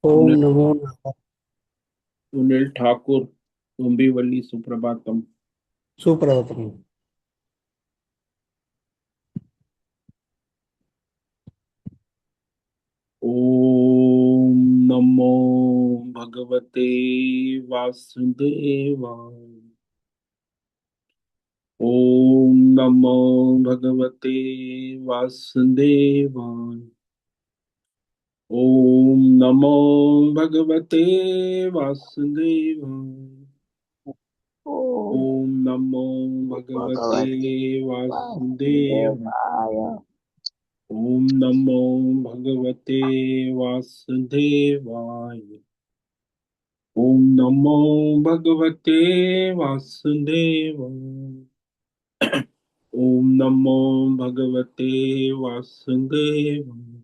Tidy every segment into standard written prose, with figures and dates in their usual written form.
ओम सुनील नमो नारायण। सुनील ठाकुर, डोंबिवली, सुप्रभातम। सुप्रभातम। ओम नमो भगवते वासुदेवाय। ओम नमो भगवते वासुदेवाय। ओम नमो भगवते वासुदेवाय। ओम ओम नमो भगवते भगवते वासुदेवाय। वासुदेवाय। ओम नमो भगवते वासुदेवाय। ओम नमो भगवते वासुदेवाय। ओम नमो भगवते वासुदेवाय।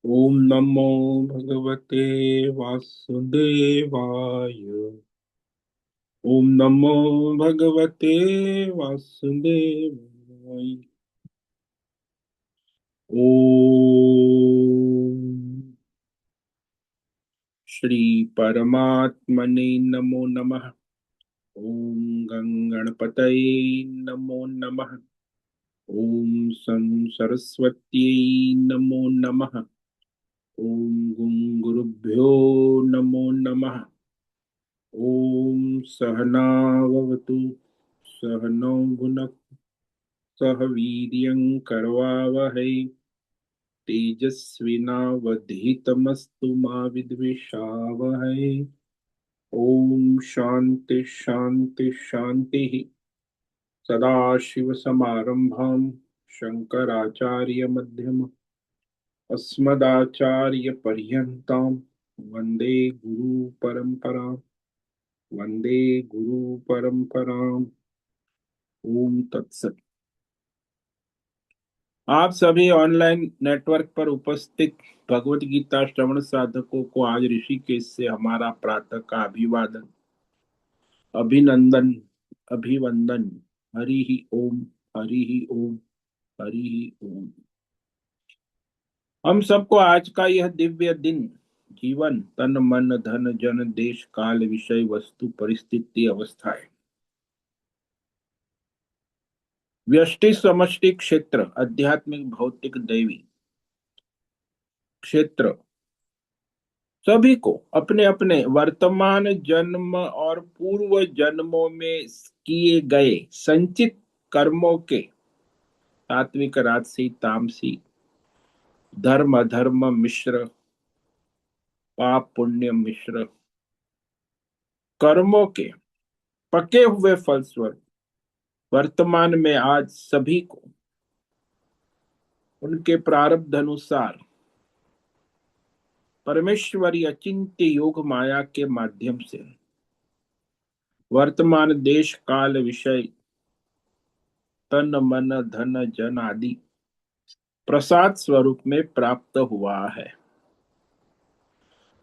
ओम नमो भगवते वासुदेवाय। ओम नमो भगवते वासुदेवाय। ओम श्री परमात्मने नमो नमः। ओम गणपतये नमो नमः। ओम सं सरस्वत्यै नमो नमः। ओम गुरुभ्यो नमो नमः। ओम सहनाववतु सहनौ भुनक्तु सह वीर्यं करवावहै तेजस्विनावधीतमस्तु मा विद्विषावहै। ओम शांति शांति शांति। सदाशिवसमारंभां शंकराचार्यमध्यमम् अस्मदाचार्यपर्यन्तां वन्दे गुरुपरम्परां। वन्दे गुरुपरम्पराम्। ओम तत्सत। आप सभी ऑनलाइन नेटवर्क पर उपस्थित भगवत गीता श्रवण साधकों को आज ऋषिकेश से हमारा प्रातः का अभिवादन, अभिनंदन, अभिवंदन। हरि ही ओम। हरि ही ओम। हरि ही ओम। हम सबको आज का यह दिव्य दिन जीवन तन मन धन जन देश काल विषय वस्तु परिस्थिति अवस्थाएं व्यष्टि समष्टि क्षेत्र आध्यात्मिक भौतिक दैवी क्षेत्र सभी को अपने अपने वर्तमान जन्म और पूर्व जन्मों में किए गए संचित कर्मों के सात्विक राजसी तामसी धर्म अधर्म मिश्र पाप पुण्य मिश्र कर्मों के पके हुए फलस्वरूप वर्तमान में आज सभी को उनके प्रारब्ध अनुसार परमेश्वरी अचिंत्य योग माया के माध्यम से वर्तमान देश काल विषय तन मन धन जन आदि प्रसाद स्वरूप में प्राप्त हुआ है।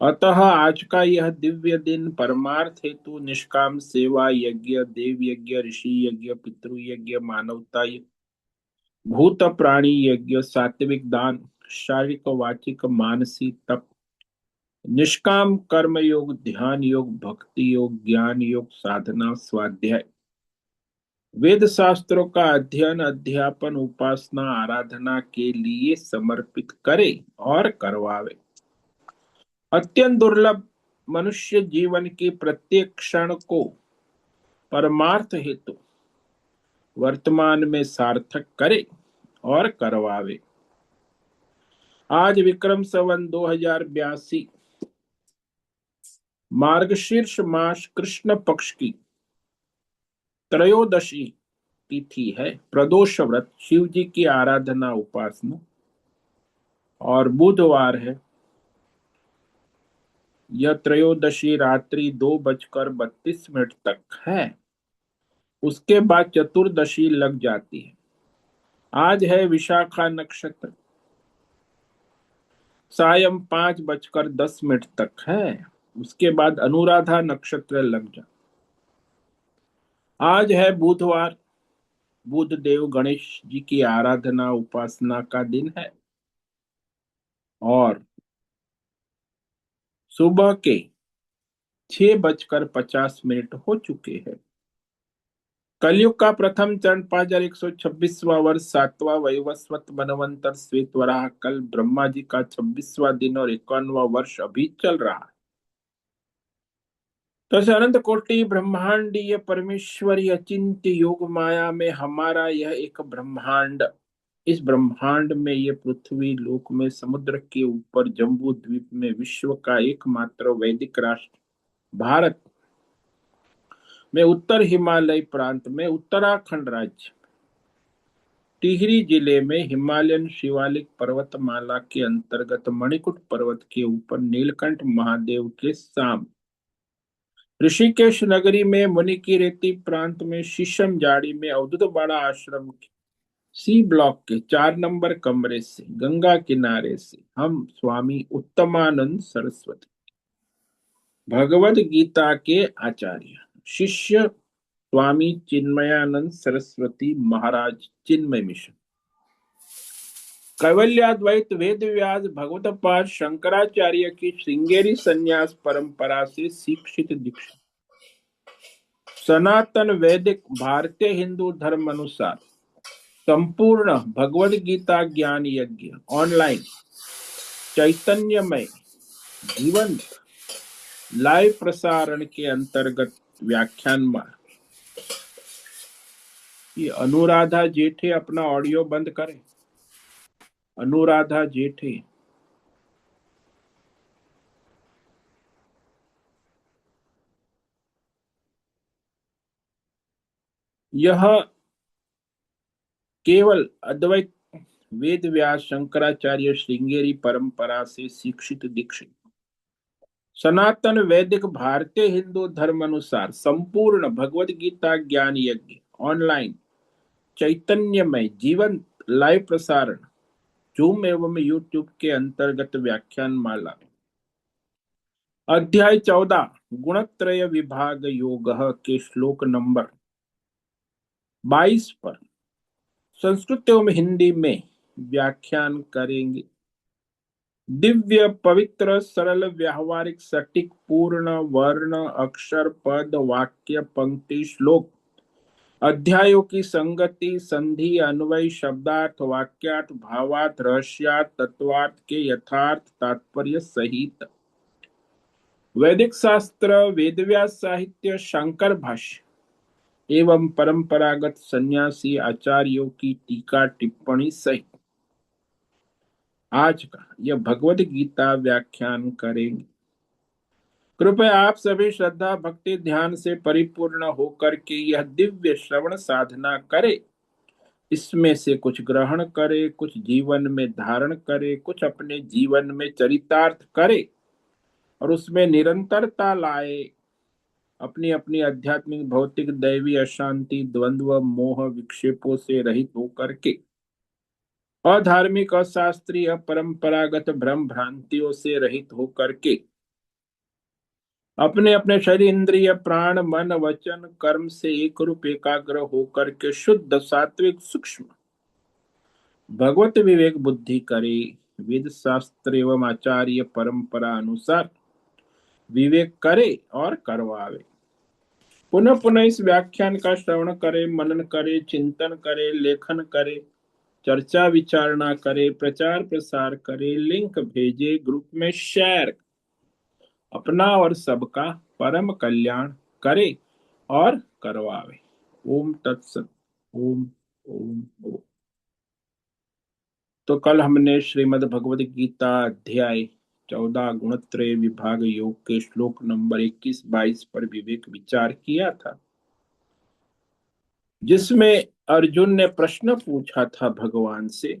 अतः आज का यह दिव्य दिन परमार्थ हेतु निष्काम सेवा यज्ञ देव यज्ञ ऋषि यज्ञ पितृ यज्ञ मानवता भूत प्राणी यज्ञ सात्विक दान शारीरिक वाचिक मानसिक तप निष्काम कर्म योग ध्यान योग भक्ति योग ज्ञान योग साधना स्वाध्याय वेद शास्त्रों का अध्ययन अध्यापन उपासना आराधना के लिए समर्पित करे और करवावे। अत्यंत दुर्लभ मनुष्य जीवन की प्रत्येक क्षण को परमार्थ हेतु वर्तमान में सार्थक करे और करवावे। आज विक्रम संवत 2082 मार्गशीर्ष मास कृष्ण पक्ष की त्रयोदशी तिथि है। प्रदोष व्रत शिव जी की आराधना उपासना और बुधवार है। यह त्रयोदशी रात्रि 2:32 तक है। उसके बाद चतुर्दशी लग जाती है। आज है विशाखा नक्षत्र, सायं 5:10 तक है। उसके बाद अनुराधा नक्षत्र लग जा। आज है बुधवार, बुध देव गणेश जी की आराधना उपासना का दिन है। और सुबह के 6:50 हो चुके हैं। कलयुग का प्रथम चरण 5126वां वर्ष, 7वां वैवस्वत मनवंतर श्वेत वराह कल, ब्रह्मा जी का 26वां दिन और 51वां वर्ष अभी चल रहा है। तो इस अनंत कोटि ब्रह्मांडीय परमेश्वरी अचिंत्य योग माया में हमारा यह एक ब्रह्मांड, इस ब्रह्मांड में ये पृथ्वी लोक में समुद्र के ऊपर जम्बू द्वीप में विश्व का एकमात्र वैदिक राष्ट्र भारत में उत्तर हिमालय प्रांत में उत्तराखंड राज्य टिहरी जिले में हिमालयन शिवालिक पर्वतमाला के अंतर्गत मणिकूट पर्वत के ऊपर नीलकंठ महादेव के सामने ऋषिकेश नगरी में मुनि की रेती प्रांत में शीशम जाड़ी में अवधूत बाड़ा आश्रम के सी ब्लॉक के 4 नंबर कमरे से गंगा किनारे से हम स्वामी उत्तमानंद सरस्वती भगवद गीता के आचार्य शिष्य स्वामी चिन्मयानंद सरस्वती महाराज चिन्मय मिशन कैवल्याद्वैत वेद व्यास भगवत पाद शंकराचार्य की श्रृंगेरी संन्यास परंपरा से शिक्षित दीक्षित सनातन वैदिक भारतीय हिंदू धर्म अनुसार संपूर्ण भगवद गीता ज्ञान यज्ञ ऑनलाइन चैतन्यमय जीवंत लाइव प्रसारण के अंतर्गत व्याख्यान मार। ये अनुराधा जेठे अपना ऑडियो बंद करें। अनुराधा जेठे यह केवल अद्वैत वेद व्यास शंकराचार्य श्रृंगेरी परंपरा से शिक्षित दीक्षित सनातन वैदिक भारतीय हिंदू धर्म अनुसार संपूर्ण भगवद गीता ज्ञान यज्ञ ऑनलाइन चैतन्यमय जीवंत लाइव प्रसारण जूम एवं यूट्यूब के अंतर्गत व्याख्यान माला अध्याय 14 गुणत्रय विभाग योग के श्लोक नंबर 22 पर संस्कृत एवं हिंदी में व्याख्यान करेंगे। दिव्य पवित्र सरल व्यावहारिक सटीक पूर्ण वर्ण अक्षर पद वाक्य पंक्ति श्लोक अध्यायों की संगति संधि अन्वय शब्दार्थ वाक्यार्थ भावार्थ रहस्यार्थ तत्वार्थ के यथार्थ तात्पर्य सहित वैदिक शास्त्र वेदव्यास साहित्य शंकर भाष्य एवं परंपरागत सन्यासी आचार्यों की टीका टिप्पणी सहित आज का यह भगवद गीता व्याख्यान करेंगे। कृपया आप सभी श्रद्धा भक्ति ध्यान से परिपूर्ण होकर के यह दिव्य श्रवण साधना करें। इसमें से कुछ ग्रहण करे, कुछ जीवन में धारण करे, कुछ अपने जीवन में चरितार्थ करे और उसमें निरंतरता लाए। अपनी अपनी आध्यात्मिक भौतिक दैवी अशांति द्वंद्व मोह विक्षेपों से रहित होकर के अधार्मिक अशास्त्रीय परंपरागत भ्रम भ्रांतियों से रहित होकर के अपने अपने शरीर इंद्रिय प्राण मन वचन कर्म से एक रूप एकाग्र होकर के शुद्ध सात्विक सूक्ष्म भगवत विवेक बुद्धि करे। वेद शास्त्र एवं आचार्य परंपरा अनुसार विवेक करे और करवावे। पुनः पुनः इस व्याख्यान का श्रवण करे, मनन करे, चिंतन करे, लेखन करे, चर्चा विचारणा करे, प्रचार प्रसार करे, लिंक भेजे, ग्रुप में शेयर, अपना और सबका परम कल्याण करे और करवावे। ओम तत्सत। ओम ओम ओम। तो कल हमने श्रीमद् भगवद गीता अध्याय 14 गुणत्रय विभाग योग के श्लोक नंबर 21-22 पर विवेक विचार किया था, जिसमें अर्जुन ने प्रश्न पूछा था भगवान से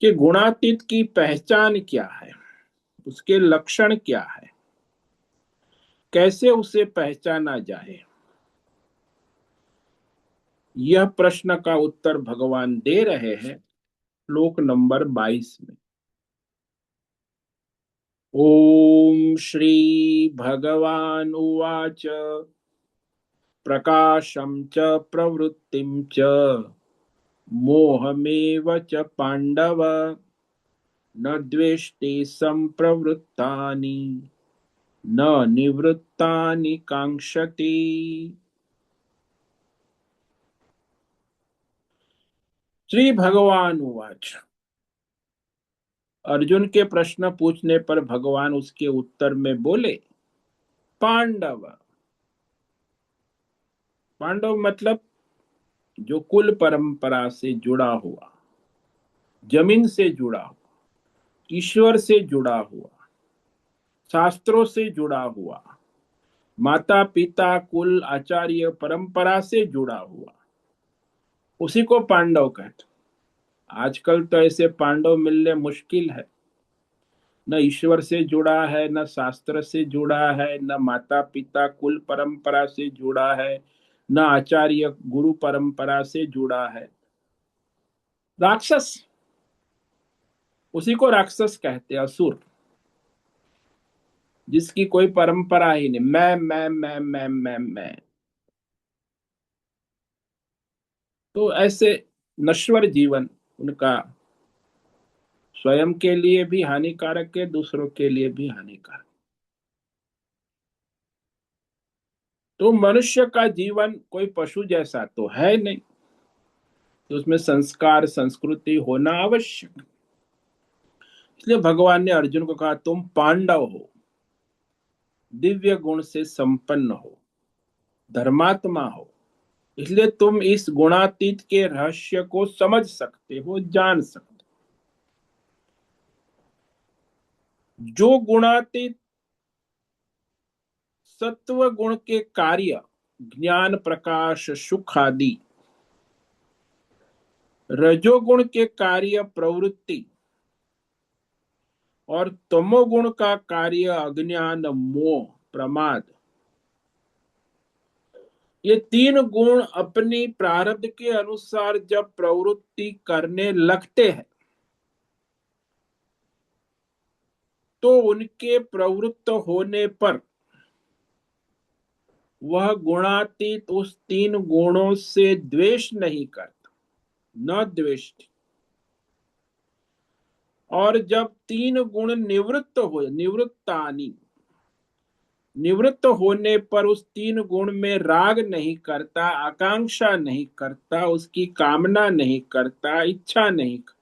कि गुणातीत की पहचान क्या है, उसके लक्षण क्या है, कैसे उसे पहचाना जाए। यह प्रश्न का उत्तर भगवान दे रहे हैं श्लोक नंबर 22 में। ओम श्री भगवान उवाच प्रकाशं च प्रवृत्तिं च मोहमेव च पांडव न द्वेष्टे संप्रवृत्तानि न निवृत्तानि कांक्षति। श्री भगवान उवाच। अर्जुन के प्रश्न पूछने पर भगवान उसके उत्तर में बोले, पांडव। पांडव मतलब जो कुल परंपरा से जुड़ा हुआ, जमीन से जुड़ा हुआ, ईश्वर से जुड़ा हुआ, शास्त्रों से जुड़ा हुआ, माता पिता कुल आचार्य परंपरा से जुड़ा हुआ, उसी को पांडव कहते। आजकल तो ऐसे पांडव मिलने मुश्किल है। न ईश्वर से जुड़ा है, न शास्त्र से जुड़ा है, न माता पिता कुल परंपरा से जुड़ा है, न आचार्य गुरु परंपरा से जुड़ा है। राक्षस, उसी को राक्षस कहते हैं, असुर, जिसकी कोई परंपरा ही नहीं। मैं। तो ऐसे नश्वर जीवन उनका स्वयं के लिए भी हानिकारक है, दूसरों के लिए भी हानिकारक। तो मनुष्य का जीवन कोई पशु जैसा तो है नहीं, तो उसमें संस्कार संस्कृति होना आवश्यक। इसलिए भगवान ने अर्जुन को कहा, तुम पांडव हो, दिव्य गुण से संपन्न हो, धर्मात्मा हो, इसलिए तुम इस गुणातीत के रहस्य को समझ सकते हो, जान सकते हो। जो गुणातीत सत्व गुण के कार्य, ज्ञान प्रकाश सुख आदि, रजोगुण के कार्य प्रवृत्ति, और तमोगुण का कार्य अज्ञान मोह प्रमाद, ये तीन गुण अपनी प्रारब्ध के अनुसार जब प्रवृत्ति करने लगते हैं, तो उनके प्रवृत्त होने पर वह गुणातीत उस तीन गुणों से द्वेष नहीं करता, न द्वेष्टि। और जब तीन गुण निवृत्त हो, निवृत्तानि, निवृत्त होने पर उस तीन गुण में राग नहीं करता, आकांक्षा नहीं करता, उसकी कामना नहीं करता, इच्छा नहीं करता,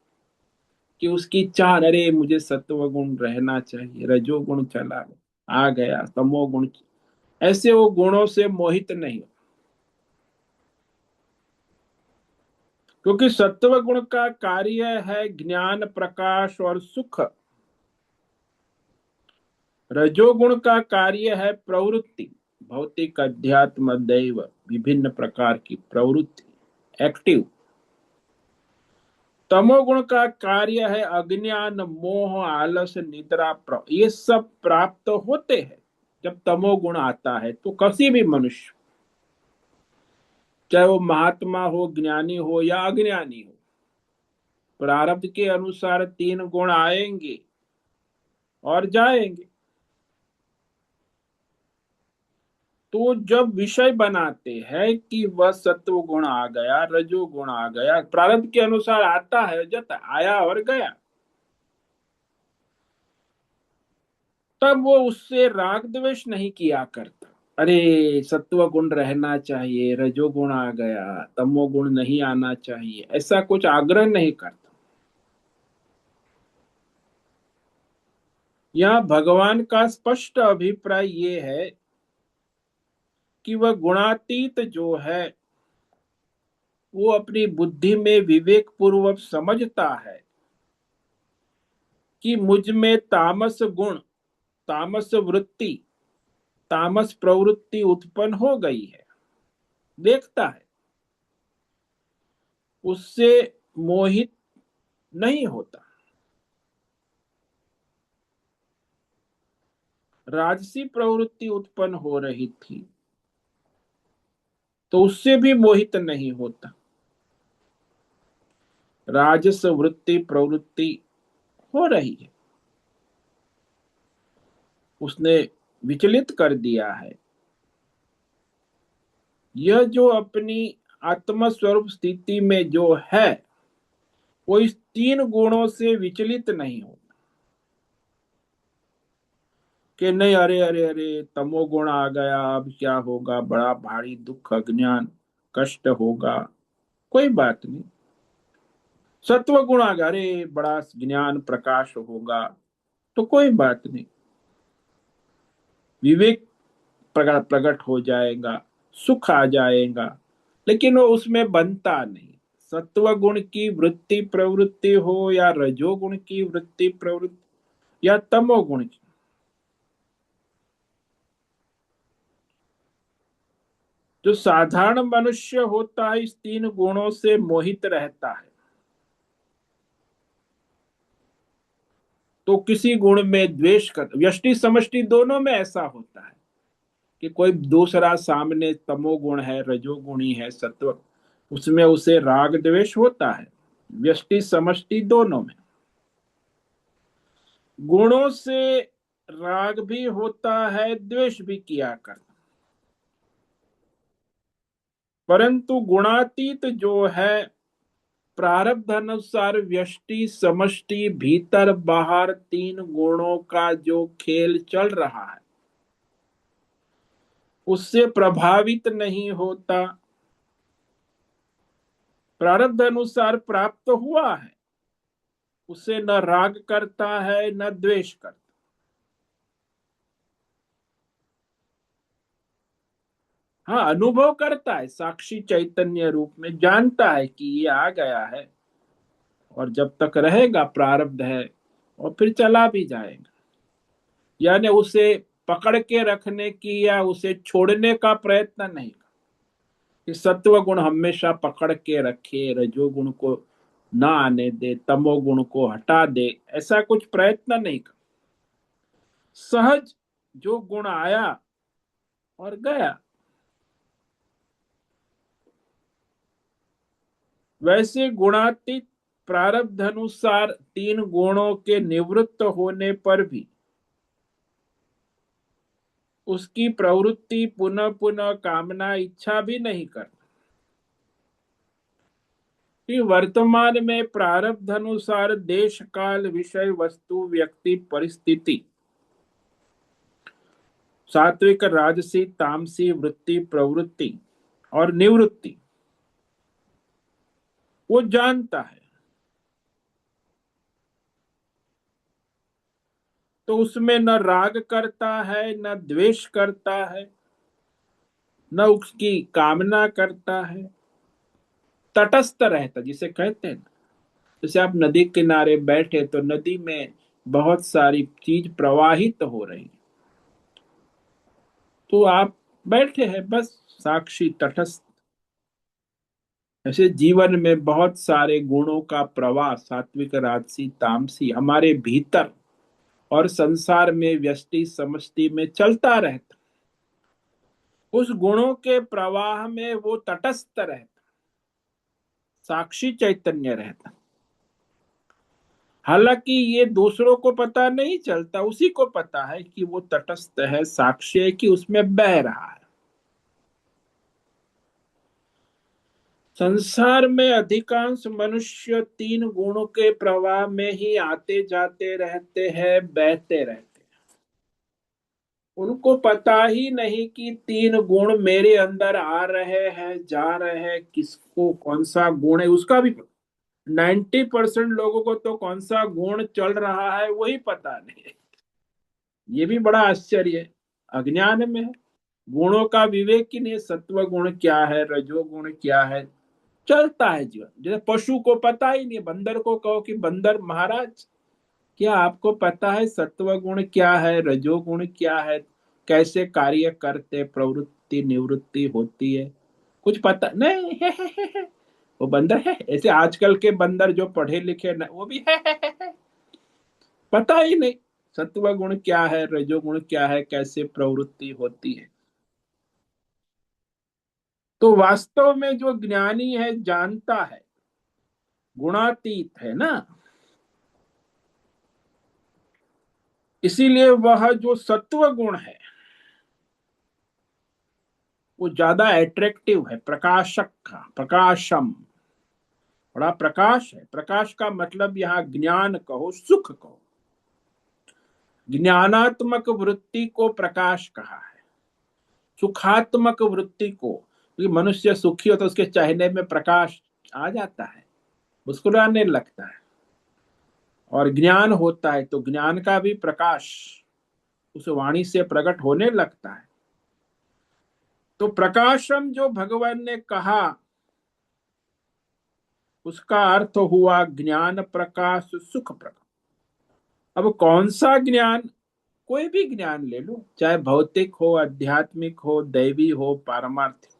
कि उसकी चाह, अरे मुझे सत्व गुण रहना चाहिए, रजोगुण चला आ गया, तमोगुण, ऐसे वो गुणों से मोहित नहीं। क्योंकि सत्व गुण का कार्य है ज्ञान प्रकाश और सुख, रजोगुण का कार्य है प्रवृत्ति, भौतिक अध्यात्म दैव विभिन्न प्रकार की प्रवृत्ति, एक्टिव। तमोगुण का कार्य है अज्ञान मोह आलस निद्रा ये सब प्राप्त होते हैं जब तमोगुण आता है। तो किसी भी मनुष्य, चाहे वो महात्मा हो, ज्ञानी हो या अज्ञानी हो, प्रारब्ध के अनुसार तीन गुण आएंगे और जाएंगे। तो जब विषय बनाते हैं कि वह सत्व गुण आ गया, रजो गुण आ गया, प्रारब्ध के अनुसार आता है, जाता, आया और गया, तब वो उससे राग द्वेष नहीं किया करता। अरे सत्व गुण रहना चाहिए, रजो गुण आ गया, तमो गुण नहीं आना चाहिए, ऐसा कुछ आग्रह नहीं करता। यहाँ भगवान का स्पष्ट अभिप्राय ये है कि वह गुणातीत जो है, वो अपनी बुद्धि में विवेक पूर्वक समझता है कि मुझ में तामस गुण, तामस वृत्ति, तामस प्रवृत्ति उत्पन्न हो गई है, देखता है, उससे मोहित नहीं होता। राजसी प्रवृत्ति उत्पन्न हो रही थी, तो उससे भी मोहित नहीं होता। राजस वृत्ति प्रवृत्ति हो रही है, उसने विचलित कर दिया है। यह जो अपनी आत्म स्वरूप स्थिति में जो है, वो इस तीन गुणों से विचलित नहीं हो। कि नहीं, अरे अरे अरे तमोगुण आ गया, अब क्या होगा, बड़ा भारी दुख अज्ञान कष्ट होगा। कोई बात नहीं। सत्व गुण आ गया, अरे बड़ा ज्ञान प्रकाश होगा, तो कोई बात नहीं। विवेक प्रकट हो जाएगा, सुख आ जाएगा, लेकिन वो उसमें बनता नहीं। सत्व गुण की वृत्ति प्रवृत्ति हो या रजोगुण की वृत्ति प्रवृत्ति या तमोगुण की, जो साधारण मनुष्य होता है इस तीन गुणों से मोहित रहता है। तो किसी गुण में द्वेष कर, व्यष्टि समष्टि दोनों में ऐसा होता है कि कोई दूसरा सामने तमोगुण है, रजोगुणी है, सत्व, उसमें उसे राग द्वेष होता है, व्यष्टि समष्टि दोनों में। गुणों से राग भी होता है, द्वेष भी किया कर, परंतु गुणातीत जो है, प्रारब्ध अनुसार व्यष्टि समष्टि भीतर बाहर तीन गुणों का जो खेल चल रहा है, उससे प्रभावित नहीं होता। प्रारब्ध अनुसार प्राप्त हुआ है, उसे न राग करता है न द्वेष करता। हाँ, अनुभव करता है, साक्षी चैतन्य रूप में जानता है कि ये आ गया है, और जब तक रहेगा प्रारब्ध है, और फिर चला भी जाएगा। यानी उसे पकड़ के रखने की या उसे छोड़ने का प्रयत्न नहीं, कि सत्व गुण हमेशा पकड़ के रखे, रजोगुण को ना आने दे, तमोगुण को हटा दे, ऐसा कुछ प्रयत्न नहीं कर। सहज जो गुण आया और गया, वैसे गुणातीत प्रारब्ध अनुसार तीन गुणों के निवृत्त होने पर भी उसकी प्रवृत्ति पुनः पुनः कामना इच्छा भी नहीं करती, कि वर्तमान में प्रारब्ध अनुसार देश काल विषय वस्तु व्यक्ति परिस्थिति, सात्विक राजसी तामसी वृत्ति प्रवृत्ति और निवृत्ति, वो जानता है। तो उसमें न राग करता है न द्वेष करता है, न उसकी कामना करता है, तटस्थ रहता, जिसे कहते हैं ना। जैसे आप नदी किनारे बैठे तो नदी में बहुत सारी चीज प्रवाहित हो रही, तो आप बैठे हैं बस साक्षी तटस्थ। ऐसे जीवन में बहुत सारे गुणों का प्रवाह, सात्विक राजसी तामसी, हमारे भीतर और संसार में व्यष्टि समष्टि में चलता रहता। उस गुणों के प्रवाह में वो तटस्थ रहता, साक्षी चैतन्य रहता। हालांकि ये दूसरों को पता नहीं चलता, उसी को पता है कि वो तटस्थ है, साक्षी है, कि उसमें बह रहा है। संसार में अधिकांश मनुष्य तीन गुणों के प्रवाह में ही आते जाते रहते हैं, बहते रहते हैं। उनको पता ही नहीं कि तीन गुण मेरे अंदर आ रहे हैं, जा रहे हैं, किसको कौन सा गुण है उसका भी 90% लोगों को तो कौन सा गुण चल रहा है वही पता नहीं है। ये भी बड़ा आश्चर्य है, अज्ञान में है। गुणों का विवेक ही नहीं, सत्व गुण क्या है, रजोगुण क्या है, चलता है जीवन। जैसे पशु को पता ही नहीं, बंदर को कहो कि बंदर महाराज, क्या आपको पता है सत्व गुण क्या है, रजोगुण क्या है, कैसे कार्य करते, प्रवृत्ति निवृत्ति होती है, कुछ पता नहीं है। वो बंदर है। ऐसे आजकल के बंदर जो पढ़े लिखे ना, वो भी है। पता ही नहीं सत्व गुण क्या है, रजोगुण क्या है, कैसे प्रवृत्ति होती है। तो वास्तव में जो ज्ञानी है जानता है, गुणातीत है ना। इसीलिए वह जो सत्व गुण है वो ज्यादा एट्रैक्टिव है, प्रकाशक का, प्रकाशम, बड़ा प्रकाश है। प्रकाश का मतलब यहाँ ज्ञान कहो, सुख कहो। ज्ञानात्मक वृत्ति को प्रकाश कहा है, सुखात्मक वृत्ति को, क्योंकि मनुष्य सुखी हो तो उसके चेहरे में प्रकाश आ जाता है, मुस्कुराने लगता है, और ज्ञान होता है तो ज्ञान का भी प्रकाश उस वाणी से प्रकट होने लगता है। तो प्रकाशम जो भगवान ने कहा उसका अर्थ हुआ ज्ञान प्रकाश, सुख प्रकाश। अब कौन सा ज्ञान? कोई भी ज्ञान ले लो, चाहे भौतिक हो, आध्यात्मिक हो, दैवी हो, पारमार्थिक।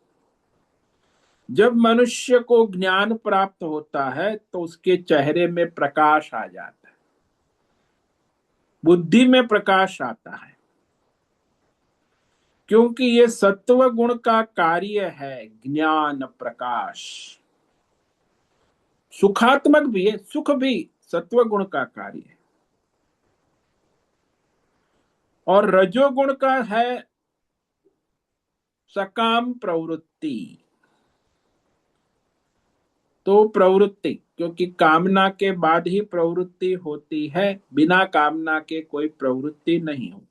जब मनुष्य को ज्ञान प्राप्त होता है तो उसके चेहरे में प्रकाश आ जाता है, बुद्धि में प्रकाश आता है, क्योंकि ये सत्व गुण का कार्य है ज्ञान प्रकाश। सुखात्मक भी है, सुख भी सत्व गुण का कार्य है। और रजोगुण का है सकाम प्रवृत्ति। तो प्रवृत्ति, क्योंकि कामना के बाद ही प्रवृत्ति होती है, बिना कामना के कोई प्रवृत्ति नहीं होती।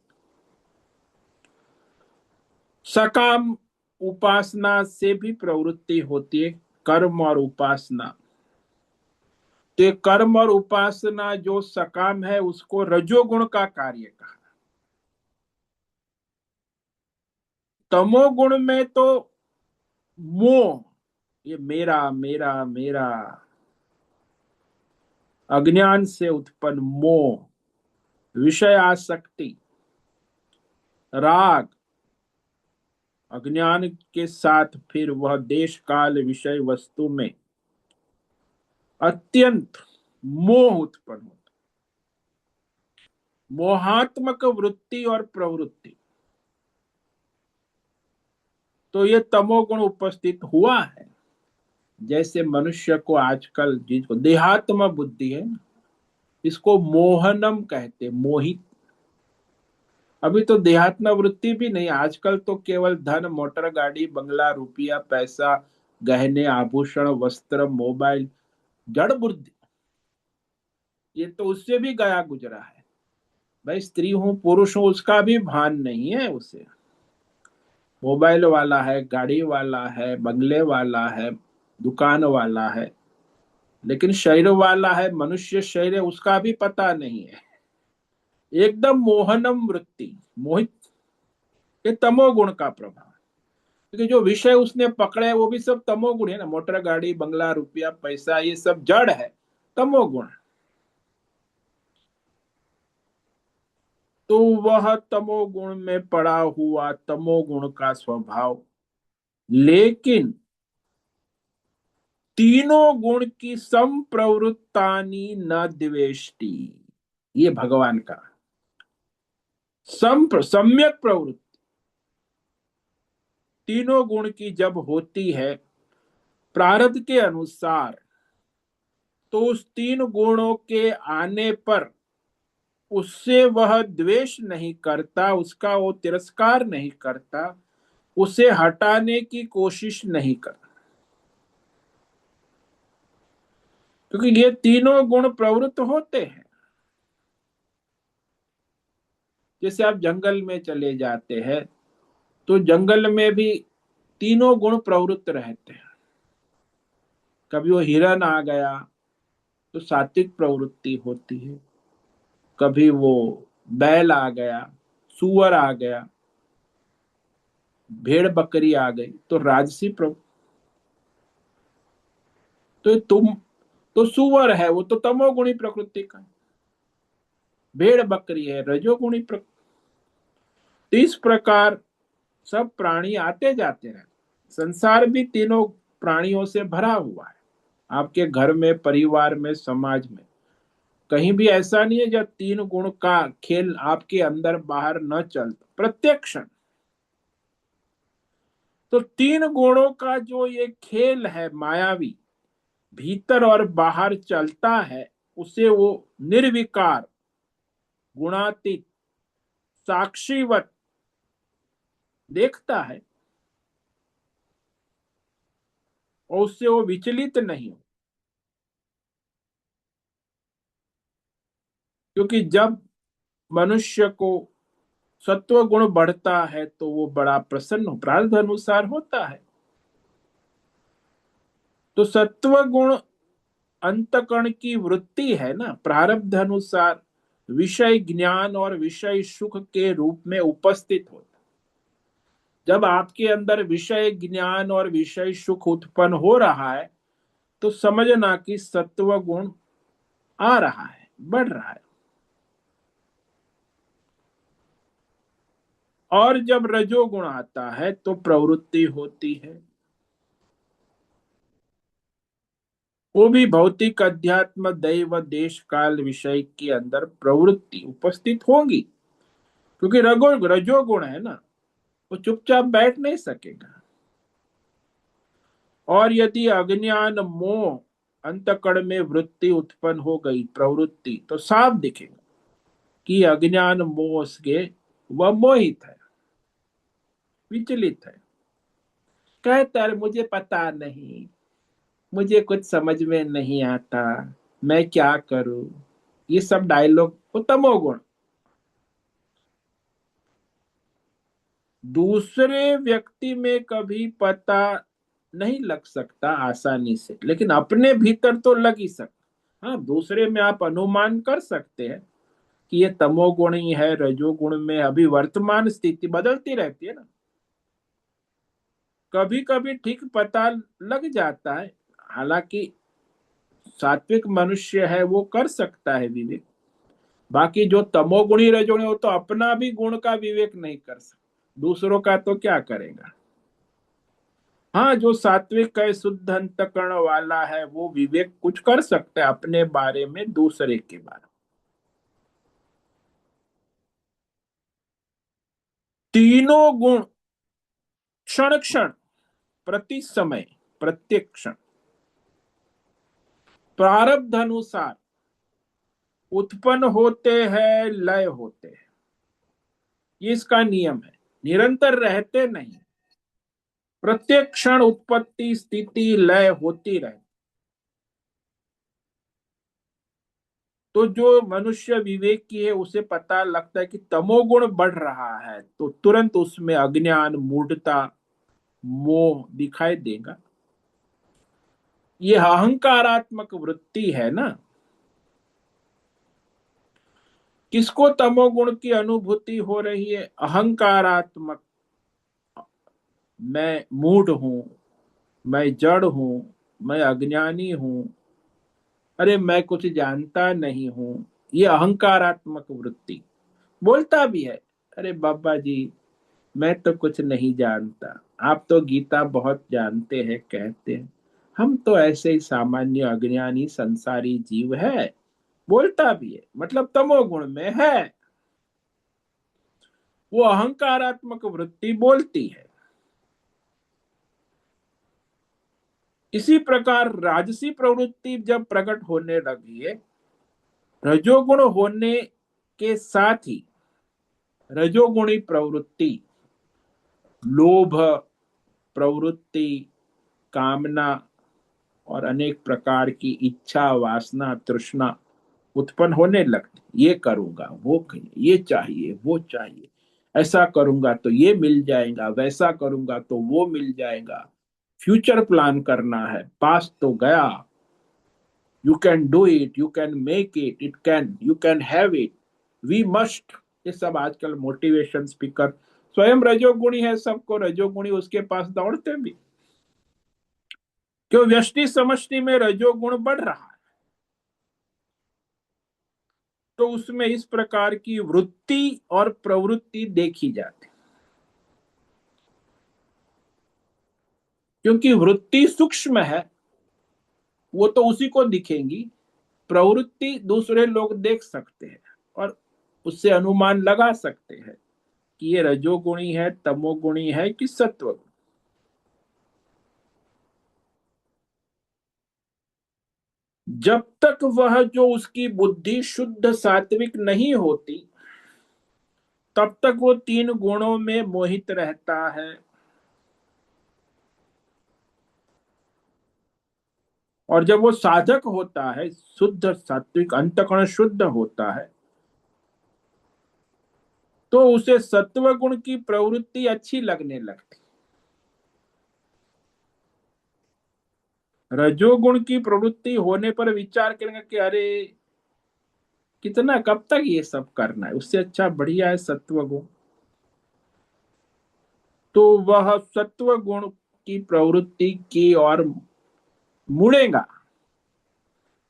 सकाम उपासना से भी प्रवृत्ति होती है, कर्म और उपासना। तो ये कर्म और उपासना जो सकाम है उसको रजोगुण का कार्य कहा। तमोगुण में तो मोह, ये मेरा मेरा मेरा, अज्ञान से उत्पन्न मोह, विषय आसक्ति, राग, अज्ञान के साथ फिर वह देश काल विषय वस्तु में अत्यंत मोह उत्पन्न होता। मोहात्मक वृत्ति और प्रवृत्ति, तो ये तमोगुण उपस्थित हुआ है। जैसे मनुष्य को आजकल जिसको देहात्म बुद्धि है ना, इसको मोहनम कहते, मोहित। अभी तो देहात्म वृत्ति भी नहीं, आजकल तो केवल धन, मोटर गाड़ी, बंगला, रुपया, पैसा, गहने, आभूषण, वस्त्र, मोबाइल, जड़ बुद्धि, ये तो उससे भी गया गुजरा है। भाई स्त्री हूं पुरुष हूं उसका भी भान नहीं है उसे। मोबाइल वाला है, गाड़ी वाला है, बंगले वाला है, दुकान वाला है, लेकिन शरीर वाला है, मनुष्य शरीर है, उसका भी पता नहीं है। एकदम मोहनम वृत्ति, मोहित। ये तमोगुण का प्रभाव, क्योंकि जो विषय उसने पकड़े वो भी सब तमोगुण है ना, मोटर गाड़ी, बंगला, रुपया, पैसा, ये सब जड़ है, तमोगुण। तो वह तमोगुण में पड़ा हुआ, तमोगुण का स्वभाव। लेकिन तीनों गुण की संप्रवृत्तानि न द्वेष्टि, ये भगवान का सम्यक प्रवृत्ति। तीनों गुण की जब होती है प्रारब्ध के अनुसार, तो उस तीन गुणों के आने पर उससे वह द्वेष नहीं करता, उसका वो तिरस्कार नहीं करता, उसे हटाने की कोशिश नहीं करता। क्योंकि ये तीनों गुण प्रवृत्त होते हैं। जैसे आप जंगल में चले जाते हैं तो जंगल में भी तीनों गुण प्रवृत्त रहते हैं। कभी वो हिरन आ गया तो सात्विक प्रवृत्ति होती है, कभी वो बैल आ गया, सुअर आ गया, भेड़ बकरी आ गई तो राजसी प्रवृत्ति। तो तुम तो सुअर है वो तो तमोगुणी प्रकृति का है, भेड़ बकरी है रजोगुणी प्रकृति। तो इस प्रकार सब प्राणी आते जाते हैं, संसार भी तीनों प्राणियों से भरा हुआ है। आपके घर में, परिवार में, समाज में कहीं भी ऐसा नहीं है जब तीन गुण का खेल आपके अंदर बाहर न चलता, प्रत्येक क्षण। तो तीन गुणों का जो ये खेल है मायावी, भीतर और बाहर चलता है, उसे वो निर्विकार, गुणातीत, साक्षीवत देखता है, और उससे वो विचलित नहीं हो। क्योंकि जब मनुष्य को सत्व गुण बढ़ता है तो वो बड़ा प्रसन्न प्रारब्ध अनुसार होता है। तो सत्व गुण अंतकरण की वृत्ति है ना, प्रारब्ध अनुसार विषय ज्ञान और विषय सुख के रूप में उपस्थित होता। जब आपके अंदर विषय ज्ञान और विषय सुख उत्पन्न हो रहा है तो समझना कि सत्व गुण आ रहा है, बढ़ रहा है। और जब रजोगुण आता है तो प्रवृत्ति होती है। वो भी भौतिक अध्यात्म दैव देश काल विषय के अंदर प्रवृत्ति उपस्थित होगी, क्योंकि रजोगुण है ना, वो चुपचाप बैठ नहीं सकेगा। और यदि अज्ञान मोह अंतकरण में वृत्ति उत्पन्न हो गई, प्रवृत्ति, तो साफ दिखेगा कि अज्ञान मोह से वह मोहित है, विचलित है। कहता है मुझे पता नहीं, मुझे कुछ समझ में नहीं आता, मैं क्या करूं। ये सब डायलॉग वो तमोगुण। दूसरे व्यक्ति में कभी पता नहीं लग सकता आसानी से, लेकिन अपने भीतर तो लग ही सकता। हाँ, दूसरे में आप अनुमान कर सकते हैं कि ये तमोगुणी है, रजोगुण में। अभी वर्तमान स्थिति बदलती रहती है ना, कभी कभी ठीक पता लग जाता है। हालांकि सात्विक मनुष्य है वो कर सकता है विवेक। बाकी जो तमोगुणी रजोगुणी, वो तो अपना भी गुण का विवेक नहीं कर सकता, दूसरों का तो क्या करेगा। हाँ, जो सात्विक है, शुद्ध अंतकरण वाला है, वो विवेक कुछ कर सकता है अपने बारे में, दूसरे के बारे में। तीनों गुण क्षण क्षण, प्रति समय, प्रत्येक क्षण प्रारब्ध अनुसार उत्पन्न होते हैं, लय होते हैं। ये इसका नियम है, निरंतर रहते नहीं। प्रत्येक क्षण उत्पत्ति स्थिति लय होती रहे। तो जो मनुष्य विवेकी है उसे पता लगता है कि तमोगुण बढ़ रहा है, तो तुरंत उसमें अज्ञान, मूढ़ता, मोह दिखाई देगा। ये अहंकारात्मक वृत्ति है ना। किसको तमोगुण की अनुभूति हो रही है? अहंकारात्मक। मैं मूढ़ हूं, मैं जड़ हूं, मैं अज्ञानी हूं, अरे मैं कुछ जानता नहीं हूं। ये अहंकारात्मक वृत्ति बोलता भी है, अरे बाबा जी मैं तो कुछ नहीं जानता, आप तो गीता बहुत जानते हैं कहते हैं, हम तो ऐसे ही सामान्य अज्ञानी संसारी जीव है। बोलता भी है, मतलब तमोगुण में है। वो अहंकारात्मक वृत्ति बोलती है। इसी प्रकार राजसी प्रवृत्ति जब प्रकट होने लगी है, रजोगुण होने के साथ ही रजोगुणी प्रवृत्ति, लोभ प्रवृत्ति, कामना और अनेक प्रकार की इच्छा, वासना, तृष्णा उत्पन्न होने लगती। ये करूंगा, ये चाहिए, वो चाहिए, ऐसा करूंगा तो ये मिल जाएगा, वैसा करूंगा तो वो मिल जाएगा। फ्यूचर प्लान करना है, पास्ट तो गया। You can do it, you can make it, it can, you can have it, we must. ये सब आजकल मोटिवेशन स्पीकर स्वयं रजोगुणी है, सबको रजोगुणी उसके पास दौड़ते भी। क्यों? व्यष्टि समष्टि में रजोगुण बढ़ रहा है, तो उसमें इस प्रकार की वृत्ति और प्रवृत्ति देखी जाती। क्योंकि वृत्ति सूक्ष्म है, वो तो उसी को दिखेंगी। प्रवृत्ति दूसरे लोग देख सकते हैं और उससे अनुमान लगा सकते हैं कि ये रजोगुणी है, तमोगुणी है कि सत्व। जब तक वह जो उसकी बुद्धि शुद्ध सात्विक नहीं होती, तब तक वो तीन गुणों में मोहित रहता है। और जब वो साधक होता है, शुद्ध सात्विक अंतःकरण शुद्ध होता है, तो उसे सत्व गुण की प्रवृत्ति अच्छी लगने लगती। रजोगुण की प्रवृत्ति होने पर विचार करेंगे कि अरे कितना, कब तक ये सब करना है, उससे अच्छा बढ़िया है सत्व गुण। तो वह सत्व गुण की प्रवृत्ति की ओर मुड़ेगा।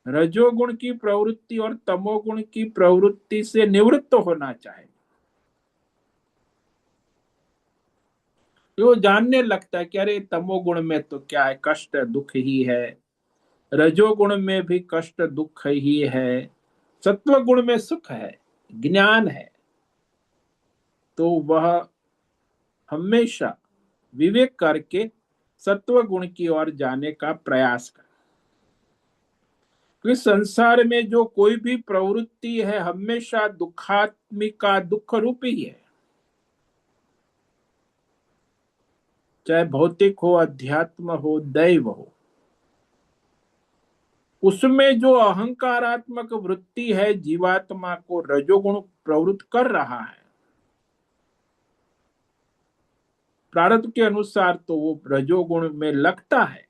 रजोगुण की प्रवृत्ति और तमोगुण की प्रवृत्ति से निवृत्त होना चाहे। वो जानने लगता है कि अरे तमोगुण में तो क्या है, कष्ट दुख ही है, रजोगुण में भी कष्ट दुख ही है, सत्व गुण में सुख है, ज्ञान है। तो वह हमेशा विवेक करके सत्व गुण की ओर जाने का प्रयास करे। क्योंकि संसार में जो कोई भी प्रवृत्ति है हमेशा दुखात्मिका, दुख रूपी है। चाहे भौतिक हो, अध्यात्म हो, दैव हो, उसमें जो अहंकारात्मक वृत्ति है जीवात्मा को रजोगुण प्रवृत्त कर रहा है, प्रारब्ध के अनुसार तो वो रजोगुण में लगता है,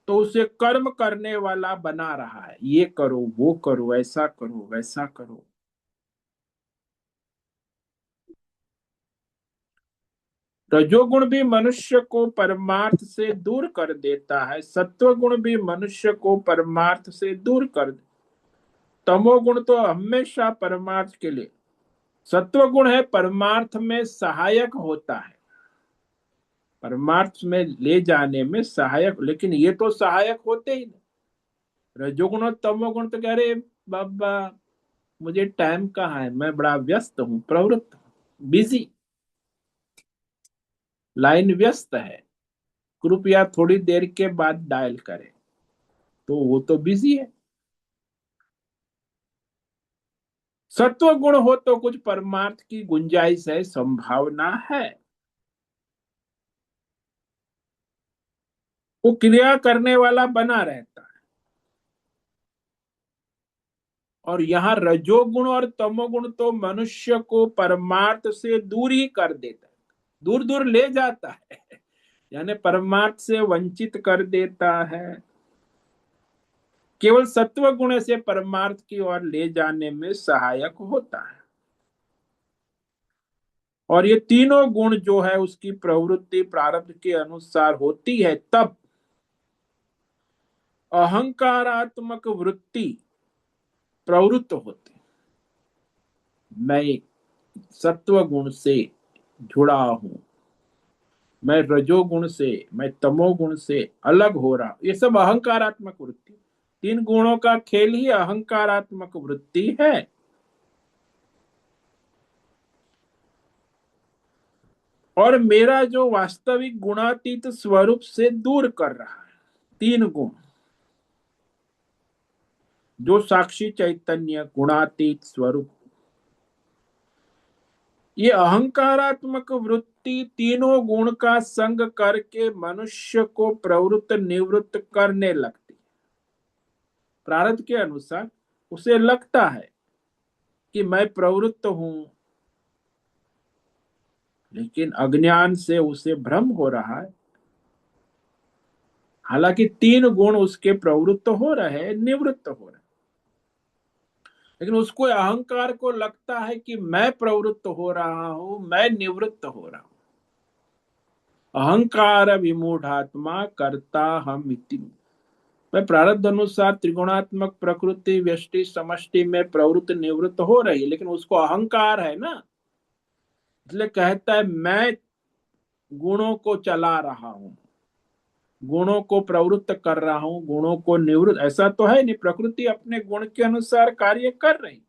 तो उसे कर्म करने वाला बना रहा है, ये करो वो करो, ऐसा करो वैसा करो। रजोगुण भी मनुष्य को परमार्थ से दूर कर देता है, सत्व गुण भी मनुष्य को परमार्थ से दूर कर दे। तमोगुण तो हमेशा परमार्थ के लिए, सत्व गुण है परमार्थ में सहायक होता है, परमार्थ में ले जाने में सहायक, लेकिन ये तो सहायक होते ही नहीं। रजोगुण और तमोगुण तो कह रहे बाबा मुझे टाइम कहाँ है, मैं बड़ा व्यस्त हूँ, प्रवृत्त हूँ, बिजी, लाइन व्यस्त है, कृपया थोड़ी देर के बाद डायल करें। तो वो तो बिजी है। सत्व गुण हो तो कुछ परमार्थ की गुंजाइश है, संभावना है, वो क्रिया करने वाला बना रहता है। और यहाँ रजोगुण और तमोगुण तो मनुष्य को परमार्थ से दूर ही कर देता है, दूर दूर ले जाता है, यानी परमार्थ से वंचित कर देता है। केवल सत्व गुण से परमार्थ की ओर ले जाने में सहायक होता है। और ये तीनों गुण जो है उसकी प्रवृत्ति प्रारब्ध के अनुसार होती है, तब अहंकारात्मक वृत्ति प्रवृत्त होती। मैं सत्व गुण से जुड़ा हूं, मैं रजोगुण से, मैं तमोगुण से अलग हो रहा हूं, ये सब अहंकारात्मक वृत्ति। तीन गुणों का खेल ही अहंकारात्मक वृत्ति है। और मेरा जो वास्तविक गुणातीत स्वरूप से दूर कर रहा है, तीन गुण, जो साक्षी चैतन्य गुणातीत स्वरूप, ये अहंकारात्मक वृत्ति तीनों गुण का संग करके मनुष्य को प्रवृत्त निवृत्त करने लगती। प्रारब्ध के अनुसार उसे लगता है कि मैं प्रवृत्त हूं, लेकिन अज्ञान से उसे भ्रम हो रहा है। हालांकि तीन गुण उसके प्रवृत्त हो रहे हैं, निवृत्त हो रहे हैं, लेकिन उसको अहंकार को लगता है कि मैं प्रवृत्त हो रहा हूं, मैं निवृत्त हो रहा हूं। अहंकार विमूढ़ात्मा करता हम इति। मैं प्रारब्ध अनुसार त्रिगुणात्मक प्रकृति व्यष्टि समष्टि में प्रवृत्त निवृत्त हो रही है, लेकिन उसको अहंकार है ना, इसलिए कहता है मैं गुणों को चला रहा हूं, गुणों को प्रवृत्त कर रहा हूं, गुणों को निवृत्त, ऐसा तो है नहीं, प्रकृति अपने गुण के अनुसार कार्य कर रही।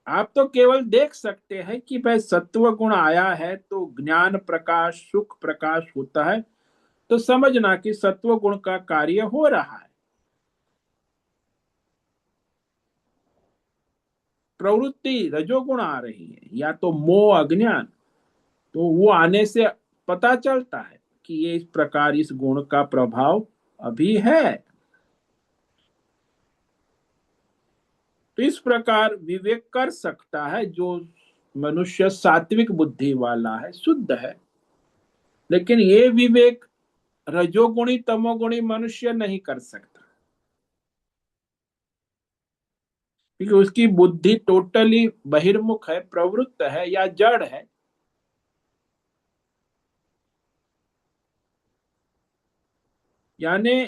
आप तो केवल देख सकते हैं कि भाई सत्व गुण आया है तो ज्ञान प्रकाश सुख प्रकाश होता है, तो समझना कि सत्व गुण का कार्य हो रहा है। प्रवृत्ति रजोगुण आ रही है या तो मोह अज्ञान, तो वो आने से पता चलता है कि ये इस प्रकार इस गुण का प्रभाव अभी है। तो इस प्रकार विवेक कर सकता है जो मनुष्य सात्विक बुद्धि वाला है, शुद्ध है। लेकिन ये विवेक रजोगुणी तमोगुणी मनुष्य नहीं कर सकता, क्योंकि उसकी बुद्धि टोटली बहिर्मुख है, प्रवृत्त है या जड़ है। यानी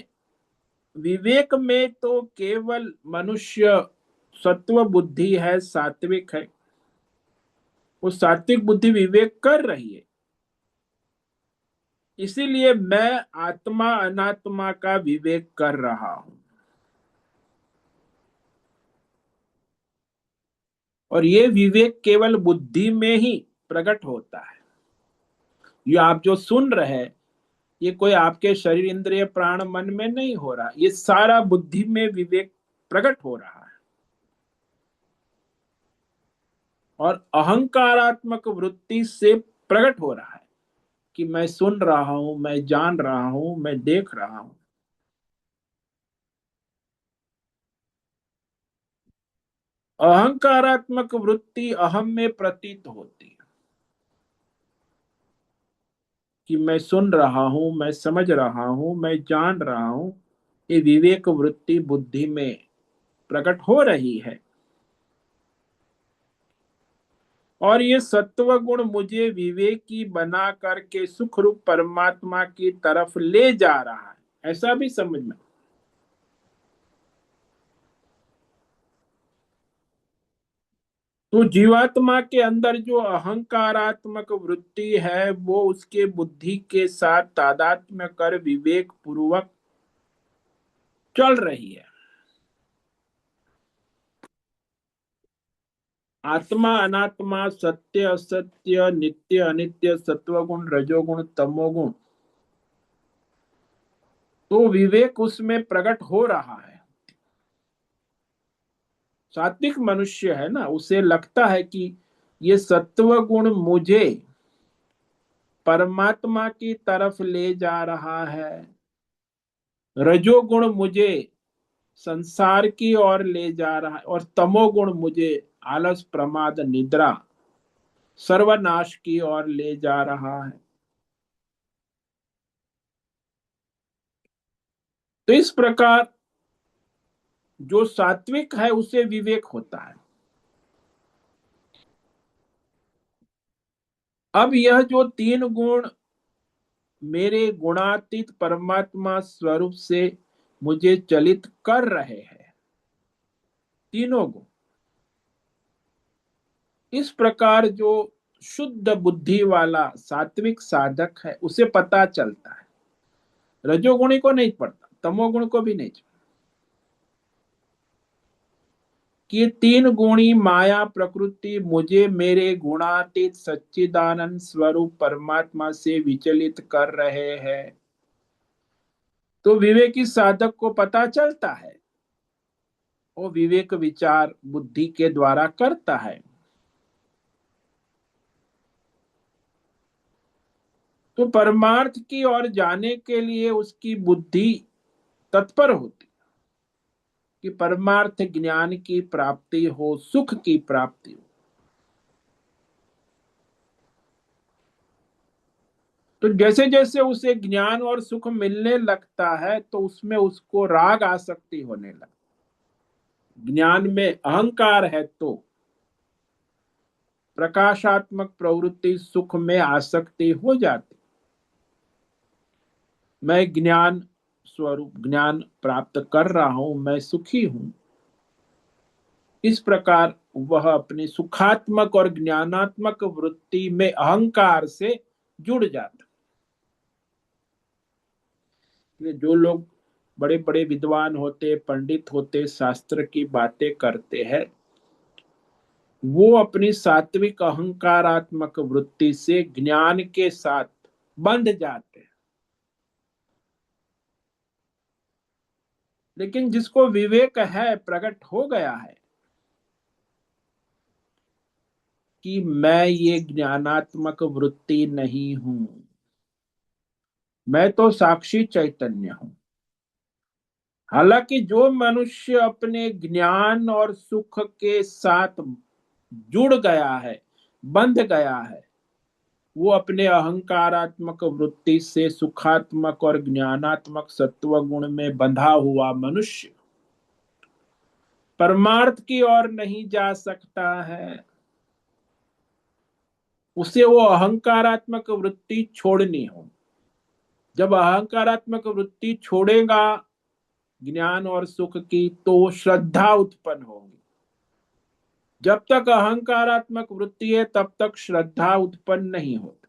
विवेक में तो केवल मनुष्य सत्व बुद्धि है, सात्विक है, वो सात्विक बुद्धि विवेक कर रही है। इसीलिए मैं आत्मा अनात्मा का विवेक कर रहा हूं। और ये विवेक केवल बुद्धि में ही प्रकट होता है। ये आप जो सुन रहे हैं, ये कोई आपके शरीर इंद्रिय प्राण मन में नहीं हो रहा, ये सारा बुद्धि में विवेक प्रकट हो रहा है। और अहंकारात्मक वृत्ति से प्रकट हो रहा है कि मैं सुन रहा हूं, मैं जान रहा हूं, मैं देख रहा हूं। अहंकारात्मक वृत्ति अहम में प्रतीत होती है कि मैं सुन रहा हूं, मैं समझ रहा हूं, मैं जान रहा हूं। ये विवेक वृत्ति बुद्धि में प्रकट हो रही है। और ये सत्व गुण मुझे विवेकी बना करके सुख रूप परमात्मा की तरफ ले जा रहा है, ऐसा भी समझ में। तो जीवात्मा के अंदर जो अहंकारात्मक वृत्ति है वो उसके बुद्धि के साथ तादात्म्य कर विवेक पूर्वक चल रही है। आत्मा अनात्मा, सत्य असत्य, नित्य अनित्य, सत्वगुण रजोगुण तमोगुण, तो विवेक उसमें प्रकट हो रहा है। सात्विक मनुष्य है ना, उसे लगता है कि ये सत्व गुण मुझे परमात्मा की तरफ ले जा रहा है, रजोगुण मुझे संसार की ओर ले जा रहा है, और तमोगुण मुझे आलस प्रमाद निद्रा सर्वनाश की ओर ले जा रहा है। तो इस प्रकार जो सात्विक है उसे विवेक होता है। अब यह जो तीन गुण मेरे गुणातीत परमात्मा स्वरूप से मुझे चलित कर रहे हैं, तीनों गुण, इस प्रकार जो शुद्ध बुद्धि वाला सात्विक साधक है उसे पता चलता है। रजोगुणी को नहीं पड़ता, तमोगुण को भी नहीं, कि तीन गुणी माया प्रकृति मुझे मेरे गुणातीत सच्चिदानंद स्वरूप परमात्मा से विचलित कर रहे हैं। तो विवेकी साधक को पता चलता है, वो विवेक विचार बुद्धि के द्वारा करता है। तो परमार्थ की ओर जाने के लिए उसकी बुद्धि तत्पर होती कि परमार्थ ज्ञान की प्राप्ति हो, सुख की प्राप्ति हो। तो जैसे जैसे उसे ज्ञान और सुख मिलने लगता है तो उसमें उसको राग आसक्ति होने लगती। ज्ञान में अहंकार है तो प्रकाशात्मक प्रवृत्ति सुख में आसक्ति हो जाती। मैं ज्ञान स्वरूप ज्ञान प्राप्त कर रहा हूं, मैं सुखी हूं, इस प्रकार वह अपनी सुखात्मक और ज्ञानात्मक वृत्ति में अहंकार से जुड़ जाता। जो लोग बड़े बड़े विद्वान होते, पंडित होते, शास्त्र की बातें करते हैं, वो अपनी सात्विक अहंकारात्मक वृत्ति से ज्ञान के साथ बंध जाते हैं। लेकिन जिसको विवेक है, प्रकट हो गया है कि मैं ये ज्ञानात्मक वृत्ति नहीं हूं, मैं तो साक्षी चैतन्य हूं। हालांकि जो मनुष्य अपने ज्ञान और सुख के साथ जुड़ गया है, बंध गया है, वो अपने अहंकारात्मक वृत्ति से सुखात्मक और ज्ञानात्मक सत्व गुण में बंधा हुआ मनुष्य परमार्थ की ओर नहीं जा सकता है। उसे वो अहंकारात्मक वृत्ति छोड़नी हो। जब अहंकारात्मक वृत्ति छोड़ेगा ज्ञान और सुख की, तो श्रद्धा उत्पन्न होगी। जब तक अहंकारात्मक वृत्ति है तब तक श्रद्धा उत्पन्न नहीं होती।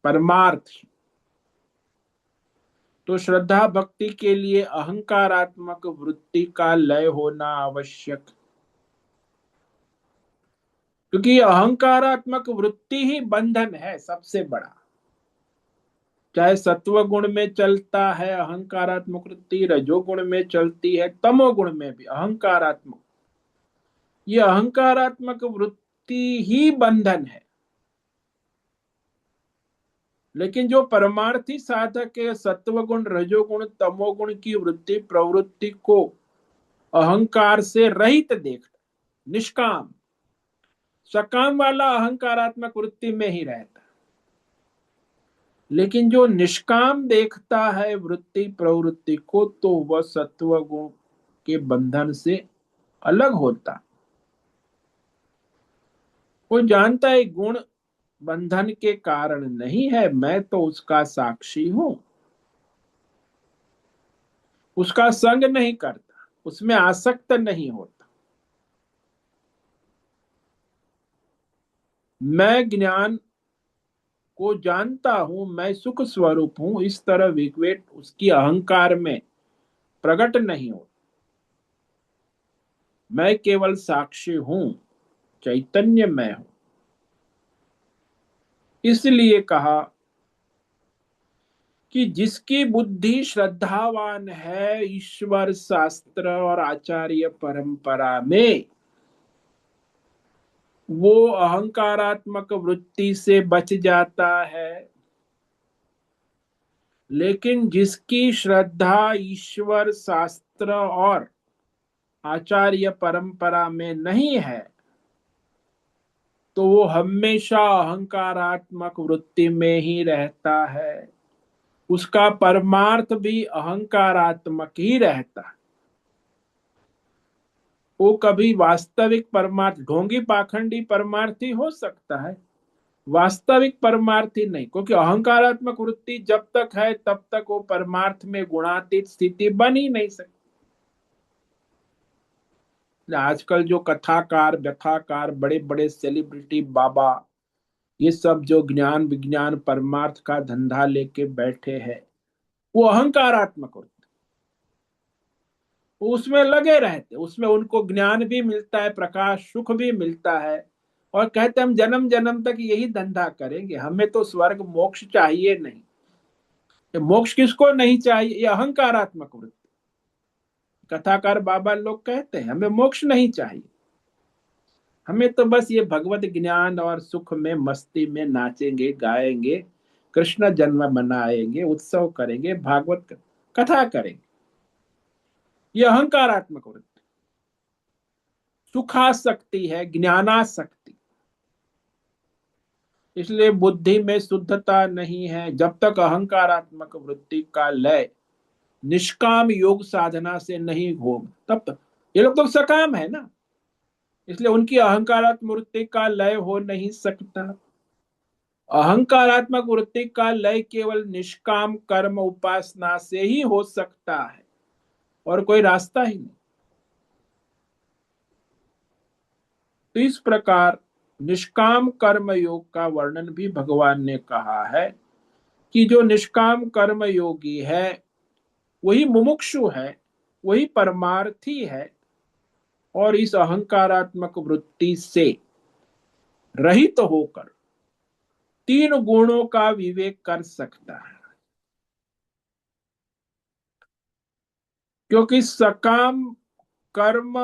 परमार्थ तो श्रद्धा भक्ति के लिए अहंकारात्मक वृत्ति का लय होना आवश्यक, क्योंकि अहंकारात्मक वृत्ति ही बंधन है सबसे बड़ा। चाहे सत्व गुण में चलता है अहंकारात्मक वृत्ति, रजोगुण में चलती है, तमोगुण में भी अहंकारात्मक, ये अहंकारात्मक वृत्ति ही बंधन है। लेकिन जो परमार्थी साधक है, सत्वगुण रजोगुण तमोगुण की वृत्ति प्रवृत्ति को अहंकार से रहित देखता, निष्काम, सकाम वाला अहंकारात्मक वृत्ति में ही रहता। लेकिन जो निष्काम देखता है वृत्ति प्रवृत्ति को, तो वह सत्वगुण के बंधन से अलग होता। वो जानता है गुण बंधन के कारण नहीं है, मैं तो उसका साक्षी हूं। उसका संग नहीं करता, उसमें आसक्त नहीं होता। मैं ज्ञान को जानता हूं, मैं सुख स्वरूप हूं, इस तरह विवेक उसकी अहंकार में प्रकट नहीं हो। मैं केवल साक्षी हूं, चैतन्य मैं हूं। इसलिए कहा कि जिसकी बुद्धि श्रद्धावान है ईश्वर शास्त्र और आचार्य परंपरा में, वो अहंकारात्मक वृत्ति से बच जाता है। लेकिन जिसकी श्रद्धा ईश्वर शास्त्र और आचार्य परंपरा में नहीं है, तो वो हमेशा अहंकारात्मक वृत्ति में ही रहता है। उसका परमार्थ भी अहंकारात्मक ही रहता है। वो कभी वास्तविक परमार्थ, ढोंगी पाखंडी परमार्थी हो सकता है, वास्तविक परमार्थी नहीं, क्योंकि अहंकारात्मक वृत्ति जब तक है तब तक वो परमार्थ में गुणातीत स्थिति बन ही नहीं सकती। आजकल जो कथाकार व्यथाकार बड़े बड़े सेलिब्रिटी बाबा, ये सब जो ज्ञान विज्ञान परमार्थ का धंधा लेके बैठे हैं, वो अहंकारात्मक होते, वो उसमें लगे रहते, उसमें उनको ज्ञान भी मिलता है, प्रकाश सुख भी मिलता है, और कहते हम जन्म जन्म तक यही धंधा करेंगे, हमें तो स्वर्ग मोक्ष चाहिए नहीं। ये मोक्ष किसको नहीं चाहिए? ये अहंकारात्मक वृत्ति। कथाकार बाबा लोग कहते हैं हमें मोक्ष नहीं चाहिए, हमें तो बस ये भगवत ज्ञान और सुख में मस्ती में नाचेंगे गाएंगे, कृष्ण जन्म मनाएंगे, उत्सव करेंगे, भागवत कथा करेंगे। ये अहंकारात्मक वृत्ति, सुखासक्ति है, ज्ञानासक्ति। इसलिए बुद्धि में शुद्धता नहीं है जब तक अहंकारात्मक वृत्ति का लय निष्काम योग साधना से नहीं हो, तब तक ये लोग तो सकाम है ना, इसलिए उनकी अहंकारात्मक वृत्ति का लय हो नहीं सकता। अहंकारात्मक वृत्ति का लय केवल निष्काम कर्म उपासना से ही हो सकता है, और कोई रास्ता ही नहीं। तो इस प्रकार निष्काम कर्म योग का वर्णन भी भगवान ने कहा है कि जो निष्काम कर्म योगी है वही मुमुक्षु है, वही परमार्थी है, और इस अहंकारात्मक वृत्ति से रहित तो होकर तीन गुणों का विवेक कर सकता है। क्योंकि सकाम कर्म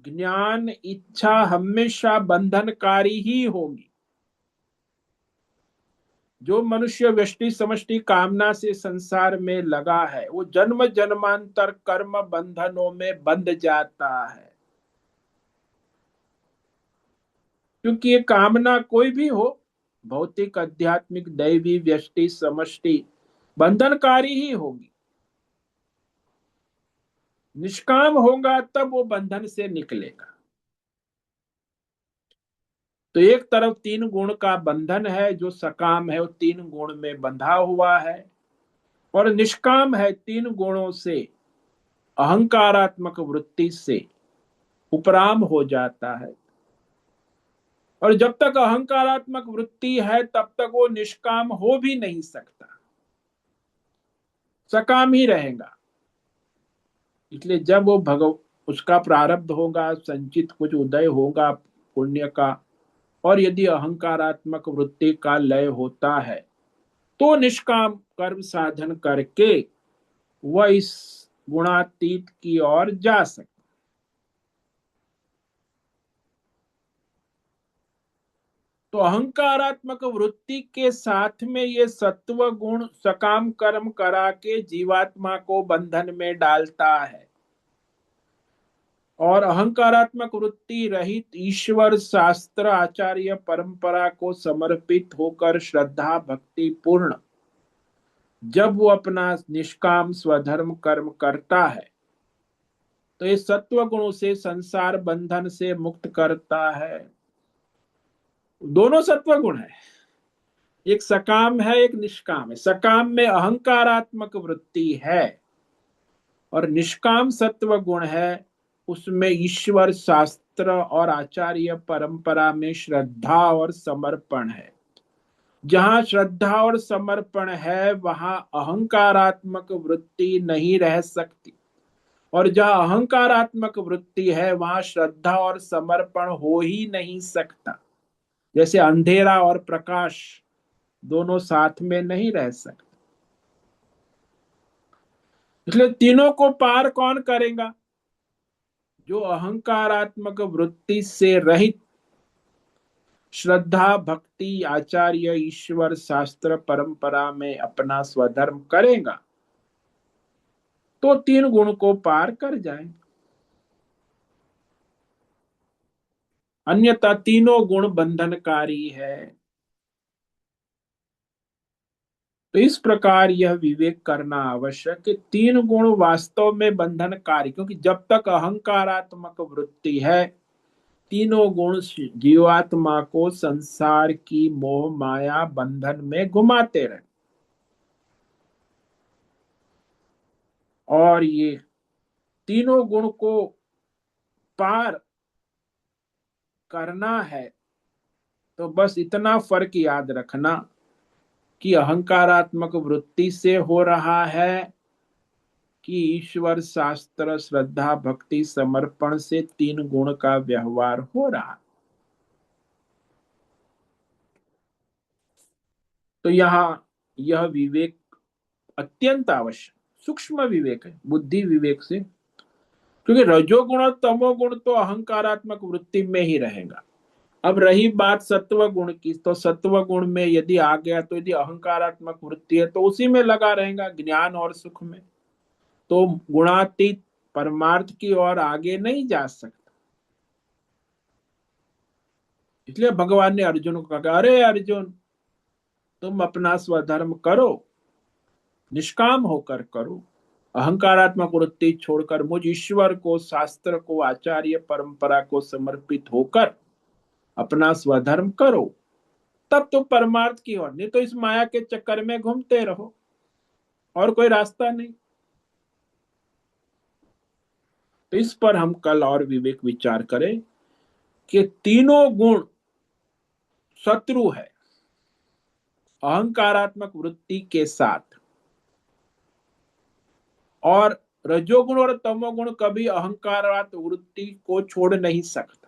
ज्ञान इच्छा हमेशा बंधनकारी ही होगी। जो मनुष्य व्यष्टि समष्टि कामना से संसार में लगा है वो जन्म जन्मांतर कर्म बंधनों में बंध जाता है। क्योंकि ये कामना कोई भी हो, भौतिक आध्यात्मिक दैवी व्यष्टि समष्टि, बंधनकारी ही होगी। निष्काम होगा तब वो बंधन से निकलेगा। तो एक तरफ तीन गुण का बंधन है, जो सकाम है वो तीन गुण में बंधा हुआ है, और निष्काम है तीन गुणों से, अहंकारात्मक वृत्ति से उपराम हो जाता है। और जब तक अहंकारात्मक वृत्ति है तब तक वो निष्काम हो भी नहीं सकता, सकाम ही रहेगा। इसलिए जब वो उसका प्रारब्ध होगा, संचित कुछ उदय होगा पुण्य का, और यदि अहंकारात्मक वृत्ति का लय होता है तो निष्काम कर्म साधन करके वह इस गुणातीत की ओर जा सकता। तो अहंकारात्मक वृत्ति के साथ में ये सत्व गुण सकाम कर्म करा के जीवात्मा को बंधन में डालता है, और अहंकारात्मक वृत्ति रहित ईश्वर शास्त्र आचार्य परंपरा को समर्पित होकर श्रद्धा भक्ति पूर्ण जब वो अपना निष्काम स्वधर्म कर्म करता है तो ये सत्व गुणों से संसार बंधन से मुक्त करता है। दोनों सत्व गुण है, एक सकाम है एक निष्काम है। सकाम में अहंकारात्मक वृत्ति है, और निष्काम सत्व गुण है, उसमें ईश्वर शास्त्र और आचार्य परंपरा में श्रद्धा और समर्पण है। जहां श्रद्धा और समर्पण है वहां अहंकारात्मक वृत्ति नहीं रह सकती, और जहां अहंकारात्मक वृत्ति है वहां श्रद्धा और समर्पण हो ही नहीं सकता। जैसे अंधेरा और प्रकाश दोनों साथ में नहीं रह सकते। इसलिए तीनों को पार कौन करेगा? जो अहंकारात्मक वृत्ति से रहित श्रद्धा भक्ति आचार्य ईश्वर शास्त्र परंपरा में अपना स्वधर्म करेगा तो तीन गुण को पार कर जाए। अन्यथा तीनों गुण बंधनकारी है। तो इस प्रकार यह विवेक करना आवश्यक कि तीन गुण वास्तव में बंधनकारी, क्योंकि जब तक अहंकारात्मक वृत्ति है तीनों गुण जीवात्मा को संसार की मोह माया बंधन में घुमाते रहे। और ये तीनों गुण को पार करना है तो बस इतना फर्क याद रखना कि अहंकारात्मक वृत्ति से हो रहा है कि ईश्वर शास्त्र श्रद्धा भक्ति समर्पण से तीन गुण का व्यवहार हो रहा। तो यहाँ यह विवेक अत्यंत आवश्यक सूक्ष्म विवेक है, बुद्धि विवेक से। क्योंकि रजोगुण और तमोगुण तो अहंकारात्मक वृत्ति में ही रहेगा। अब रही बात सत्व गुण की, तो सत्व गुण में यदि आ गया तो यदि अहंकारात्मक वृत्ति है तो उसी में लगा रहेगा, ज्ञान और सुख में। तो गुणातीत परमार्थ की ओर आगे नहीं जा सकता। इसलिए भगवान ने अर्जुन को कहा, अरे अर्जुन तुम अपना स्वधर्म करो, निष्काम होकर करो, अहंकारात्मक वृत्ति छोड़कर मुझ ईश्वर को शास्त्र को आचार्य परंपरा को समर्पित होकर अपना स्वधर्म करो, तब तो परमार्थ की ओर, नहीं तो इस माया के चक्कर में घूमते रहो, और कोई रास्ता नहीं। तो इस पर हम कल और विवेक विचार करें कि तीनों गुण शत्रु है अहंकारात्मक वृत्ति के साथ, और रजोगुण और तमोगुण कभी अहंकारात्मक वृत्ति को छोड़ नहीं सकता।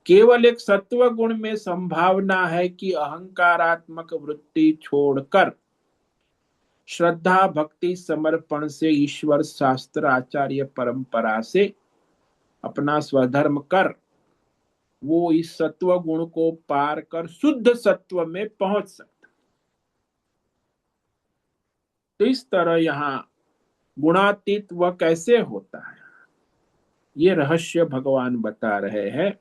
केवल एक सत्व गुण में संभावना है कि अहंकारात्मक वृत्ति छोड़कर श्रद्धा भक्ति समर्पण से ईश्वर शास्त्र आचार्य परंपरा से अपना स्वधर्म कर वो इस सत्व गुण को पार कर शुद्ध सत्व में पहुंच सकता। तो इस तरह यहाँ गुणातीत वह कैसे होता है, ये रहस्य भगवान बता रहे हैं।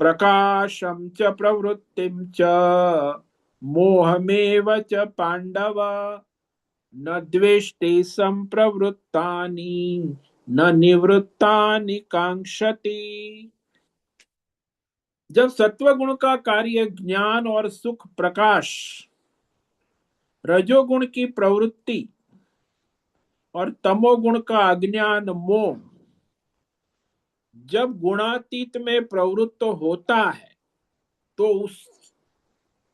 प्रकाशम च प्रवृत्तिम च मोहमेव च पांडव न द्वेष्टि संप्रवृत्तानि न निवृत्तानि कांक्षति। जब सत्वगुण का कार्य ज्ञान और सुख प्रकाश, रजोगुण की प्रवृत्ति और तमोगुण का अज्ञान मोह जब गुणातीत में प्रवृत्त होता है, तो उस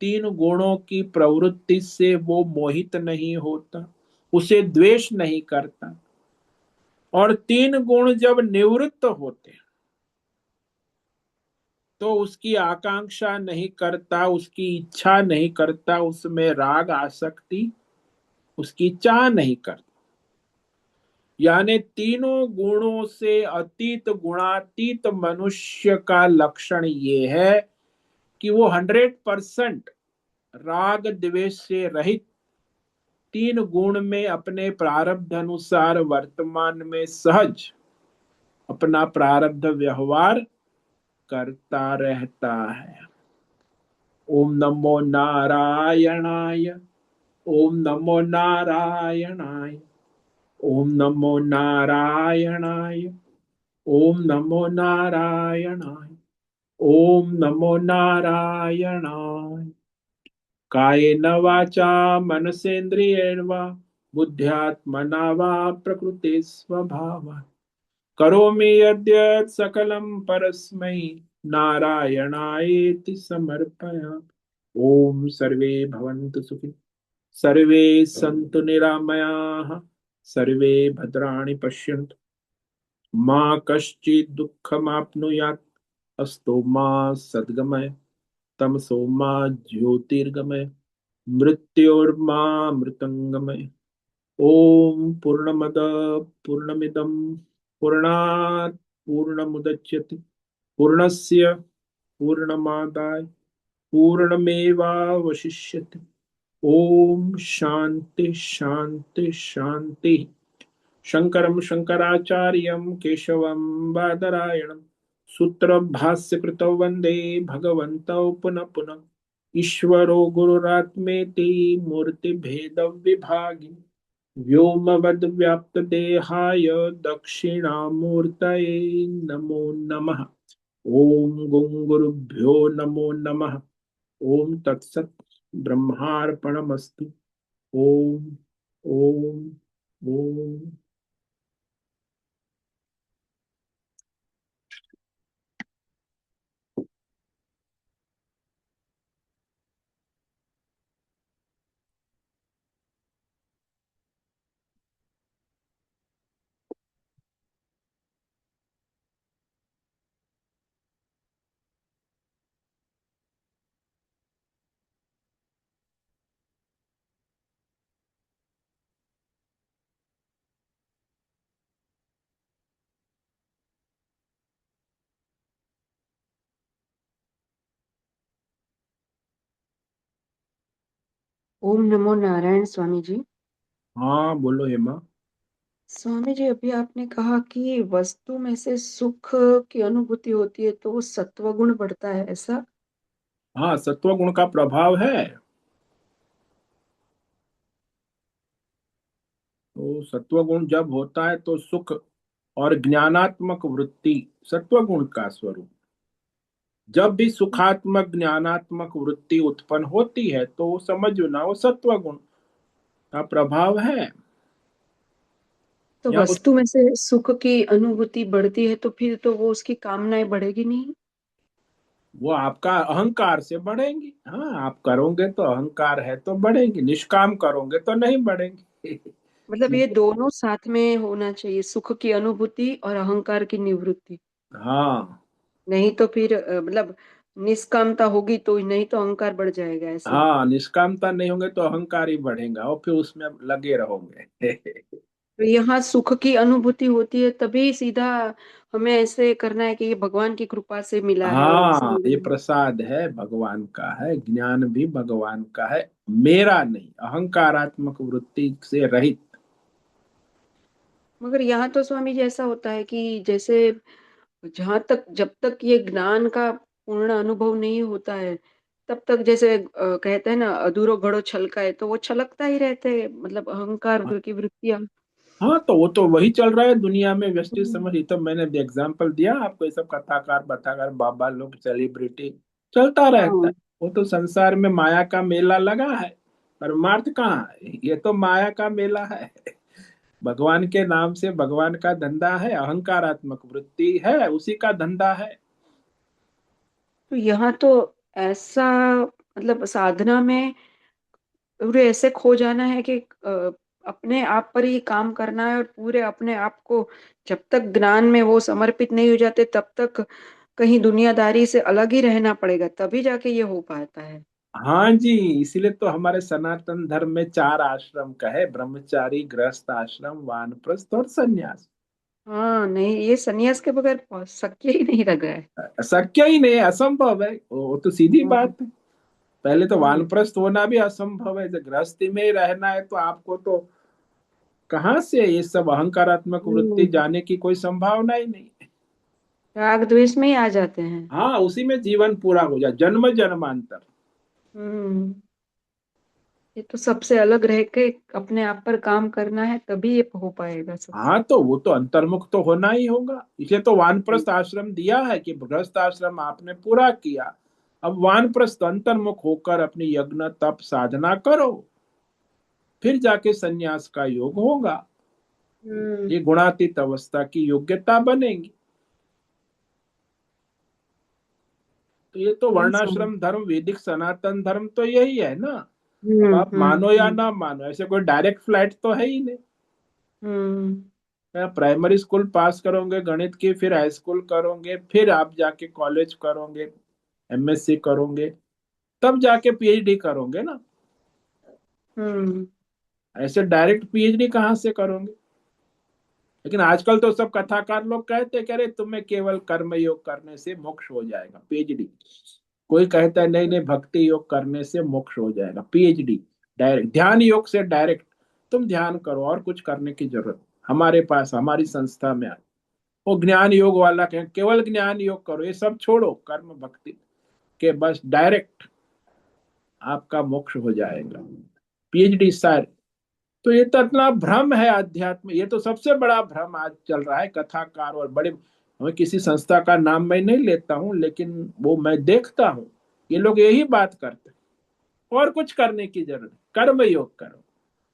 तीन गुणों की प्रवृत्ति से वो मोहित नहीं होता, उसे द्वेष नहीं करता। और तीन गुण जब निवृत्त होते हैं, तो उसकी आकांक्षा नहीं करता, उसकी इच्छा नहीं करता, उसमें राग आसक्ति उसकी चाह नहीं करता। यानी तीनों गुणों से अतीत गुणातीत मनुष्य का लक्षण ये है कि वो 100% राग द्वेष से रहित, तीन गुण में अपने प्रारब्ध अनुसार वर्तमान में सहज अपना प्रारब्ध व्यवहार करता रहता है। ओम नमो नारायणाय। ओम नमो नारायणाय। ओम नमो नारायणाय। ओम नमो नारायणाय। ओम नमो नारायणाय। कायेन वाचा मनसेन्द्रियेण वा बुद्ध्यात्मना वा प्रकृते स्वभावात् करोमि यद्यत् सकलं परस्मै नारायणायेति समर्पयामि। ओम सर्वे भवन्तु सुखिनः, सर्वे सन्तु निरामयाः, सर्वे भद्राणि पश्यन्तु, मा कश्चित् दुःखमाप्नुयात्, अस्तो मा सद्गमय, तमसो मा ज्योतिर्गमय, मृत्योर्मा मृतंगमय। ओम पूर्णमद पूर्णमिदं पूर्णात् पूर्णमुदच्यते पूर्णस्य पूर्णमादाय पूर्णमेवावशिष्यते। ओम शांति शांति शांति। शंकरं शंकराचार्यं केशवं बादरायणं सूत्रभाष्यकृतौ वन्दे भगवन्तौ पुनः पुनः। ईश्वरो गुरुरात्मेति मूर्तिभेदविभागिने व्योमवद्व्याप्तदेहाय दक्षिणामूर्तये नमो नमः। ओम गुं गुरुभ्यो नमो नमः। ओम तत्सत् ब्रह्मार्पणमस्तु। ओम ओम ओम। ओम नमो नारायण स्वामी जी। हाँ बोलो हेमा। स्वामी जी, अभी आपने कहा कि वस्तु में से सुख की अनुभूति होती है तो वो सत्व गुण बढ़ता है, ऐसा? हाँ, सत्व गुण का प्रभाव है। तो सत्व गुण जब होता है तो सुख और ज्ञानात्मक वृत्ति सत्व गुण का स्वरूप। जब भी सुखात्मक ज्ञानात्मक वृत्ति उत्पन्न होती है तो वो समझो ना, वो सत्व गुण का प्रभाव है। तो या उस वस्तु में से सुख की अनुभूति बढ़ती है तो फिर तो वो उसकी कामनाएं बढ़ेगी नहीं? वो आपका अहंकार से बढ़ेंगी। हाँ, आप करोगे तो अहंकार है तो बढ़ेंगी, निष्काम करोगे तो नहीं बढ़ेंगी। मतलब ये दोनों साथ में होना चाहिए, सुख की अनुभूति और अहंकार की निवृत्ति। हाँ नहीं तो फिर मतलब निष्कामता होगी तो, नहीं तो अहंकार बढ़ जाएगा, ऐसा? हाँ, निष्कामता नहीं होंगे तो अहंकार ही बढ़ेगा और फिर उसमें लगे रहोगे। तो यहाँ सुख की अनुभूति होती है तभी सीधा हमें ऐसे करना है कि ये भगवान की कृपा से मिला है और हाँ, ये इसलिए। प्रसाद है, भगवान का है, ज्ञान भी भगवान का है, मेरा नहीं, अहंकारात्मक वृत्ति से रहित। मगर यहाँ तो स्वामी जी ऐसा होता है कि जैसे जहाँ तक जब तक ये ज्ञान का पूर्ण अनुभव नहीं होता है तब तक जैसे कहते हैं ना अधूरो घड़ो छलका है तो वो छलकता ही रहते हैं मतलब अहंकार की वृत्तियां। हाँ, तो वो तो वही चल रहा है दुनिया में, व्यष्टि हम्म। समझ। ये तो मैंने एग्जाम्पल दिया आपको, ये सब कथाकार बथाकार बाबा लोग, सेलिब्रिटी, चलता रहता है। हाँ। वो तो संसार में माया का मेला लगा है, परमार्थ कहाँ है? ये तो माया का मेला है। भगवान के नाम से भगवान का धंधा है, अहंकारात्मक वृत्ति है, उसी का धंधा है। तो यहाँ तो ऐसा मतलब साधना में पूरे ऐसे खो जाना है कि अपने आप पर ही काम करना है और पूरे अपने आप को जब तक ज्ञान में वो समर्पित नहीं हो जाते तब तक कहीं दुनियादारी से अलग ही रहना पड़ेगा तभी जाके ये हो पाता है। हाँ जी, इसीलिए तो हमारे सनातन धर्म में 4 आश्रम का है: ब्रह्मचारी, गृहस्थ आश्रम, वानप्रस्थ और सन्यास। हाँ नहीं ये सन्यास के बगैर शक्य ही नहीं लग रहा है। शक्य ही नहीं है, असंभव है, वो तो सीधी हाँ। बात है। पहले तो हाँ। वानप्रस्थ होना भी असंभव है, जब गृहस्थी में ही रहना है तो आपको तो कहाँ से ये सब अहंकारात्मक वृत्ति हम्म। जाने की कोई संभावना ही नहीं है। राग द्वेष में ही आ जाते हैं। हाँ, उसी में जीवन पूरा हो जाए, जन्म जन्मांतर। हम्म। ये तो सबसे अलग रह के अपने आप पर काम करना है तभी ये हो पाएगा सबसे। हाँ, तो वो तो अंतर्मुख तो होना ही होगा, इसलिए तो वानप्रस्थ आश्रम दिया है कि गृहस्थ आश्रम आपने पूरा किया, अब वानप्रस्थ अंतर्मुख होकर अपनी यज्ञ तप साधना करो, फिर जाके सन्यास का योग होगा। हम्म। ये गुणातीत अवस्था की योग्यता बनेगी। तो ये तो हाँ स्वामी। वर्णाश्रम धर्म, वैदिक सनातन धर्म तो यही है ना। अब हम्म। आप हम्म। मानो या ना मानो, ऐसे कोई डायरेक्ट फ्लाइट तो है ही नहीं। हम्म। आप प्राइमरी स्कूल पास करोगे गणित की, फिर हाई स्कूल करोगे, फिर आप जाके कॉलेज करोगे, एमएससी करोगे, तब जाके पीएचडी करोगे ना। हम्म। ऐसे डायरेक्ट पीएचडी कहाँ से करोगे? लेकिन आजकल तो सब कथाकार लोग कहते हैं, कह रहे तुम्हें केवल कर्म योग करने से मोक्ष हो जाएगा, पीएचडी। कोई कहता है नहीं नहीं, भक्ति योग करने से मोक्ष हो जाएगा, पीएचडी। डायरेक्ट ध्यान योग से डायरेक्ट तुम ध्यान करो, और कुछ करने की जरूरत हमारे पास, हमारी संस्था में आ। वो ज्ञान योग वाला कहें केवल ज्ञान योग करो, ये सब छोड़ो कर्म भक्ति के, बस डायरेक्ट आपका मोक्ष हो जाएगा, पीएचडी सर। तो ये तो इतना भ्रम है अध्यात्म, ये तो सबसे बड़ा भ्रम आज चल रहा है कथाकार और बड़े। मैं किसी संस्था का नाम मैं नहीं लेता हूँ, लेकिन वो मैं देखता हूँ, ये लोग यही बात करते हैं, और कुछ करने की जरूरत, कर्म योग करो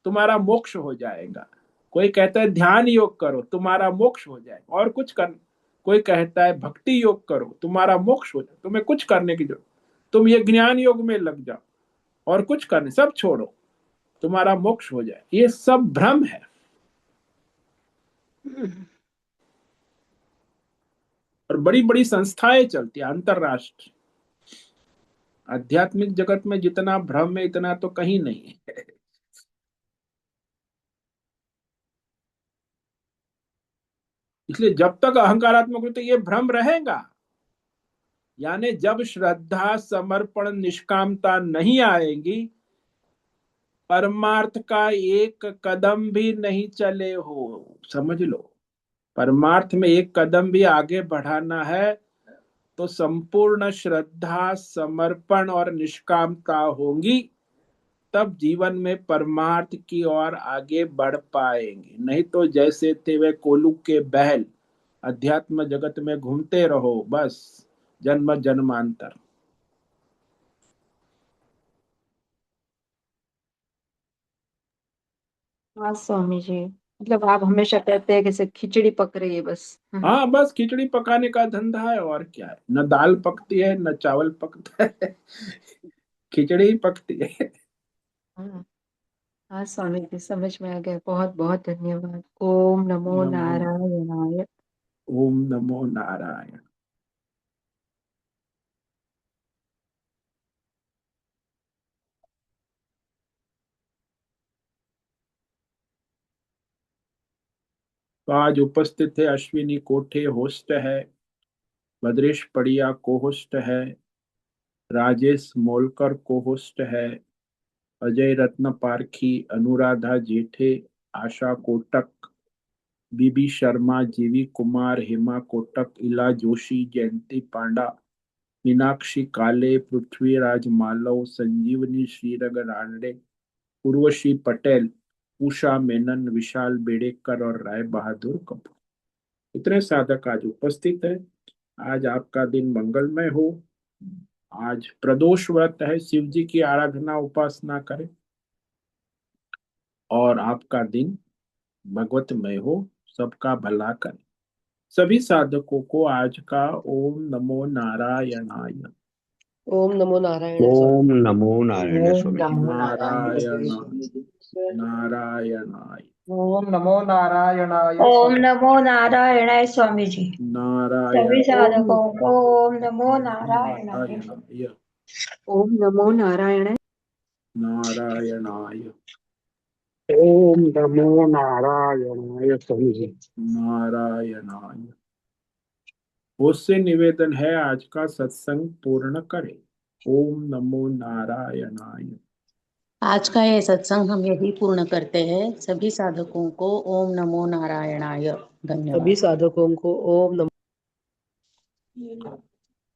तुम्हारा मोक्ष हो जाएगा। कोई कहता है ध्यान योग करो तुम्हारा मोक्ष हो जाएगा, और कुछ कर। कोई कहता है भक्ति योग करो तुम्हारा मोक्ष हो जाए, तुम्हें कुछ करने की जरूरत, तुम ये ज्ञान योग में लग जाओ, और कुछ करने सब छोड़ो, तुम्हारा मोक्ष हो जाए, ये सब भ्रम है। हम्म। और बड़ी बड़ी संस्थाएं चलती है अंतरराष्ट्रीय, आध्यात्मिक जगत में जितना भ्रम है इतना तो कहीं नहीं है। इसलिए जब तक अहंकारात्मक हो तो ये भ्रम रहेगा। यानी जब श्रद्धा समर्पण निष्कामता नहीं आएगी, परमार्थ का एक कदम भी नहीं चले हो, समझ लो। परमार्थ में एक कदम भी आगे बढ़ाना है तो संपूर्ण श्रद्धा समर्पण और निष्कामता होंगी, तब जीवन में परमार्थ की ओर आगे बढ़ पाएंगे। नहीं तो जैसे थे वे कोलू के बैल, अध्यात्म जगत में घूमते रहो बस, जन्म जन्मांतर। हाँ स्वामी जी मतलब आप हमेशा कहते हैं कि जैसे खिचड़ी पक रही है बस। हाँ। हाँ, बस खिचड़ी पकाने का धंधा है, और क्या है, न दाल पकती है न चावल पकता है, खिचड़ी ही पकती है। हाँ। हाँ स्वामी जी समझ में आ गया बहुत बहुत धन्यवाद। ओम नमो नमो, नारायणाय। ओम नमो नारायण। तो आज उपस्थित है अश्विनी कोठे होस्ट है, भद्रेश पड़िया को होस्ट है, राजेश मोलकर को होस्ट है, अजय रत्न पारखी, अनुराधा जेठे, आशा कोटक, बीबी शर्मा, जीवी कुमार, हेमा कोटक, इला जोशी, जयंती पांडा, मीनाक्षी काले, पृथ्वीराज मालव, संजीवनी श्रीरंग रानडे, उर्वशी पटेल, उषा मेनन, विशाल बेड़ेकर और राय बहादुर कपूर। इतने साधक आज उपस्थित है। आज आपका दिन मंगलमय हो। आज प्रदोष व्रत है, शिव जी की आराधना उपासना करें और आपका दिन भगवतमय हो, सबका भला करें। सभी साधकों को आज का ओम नमो नारायणाय। ओम नमो नारायण ओम नमो नारायण ओम स्वामी जी। नमो नारायण नारायण नारायणाय ओम नमो नारायणाय ओम स्वामी। नमो नारायणाय स्वामी जी। नारायण सभी साधकों को ओम नमो नारायणाय। नारायणाय ओम नमो नारायण। नारायणाय ओम नमो नारायणाय स्वामी जी। नारायणाय। उससे निवेदन है आज का सत्संग पूर्ण करें। ओम नमो नारायणाय। आज का ये सत्संग हम यही पूर्ण करते हैं। सभी साधकों को ओम नमो नारायणाय। धन्यवाद। सभी साधकों को ओम नमो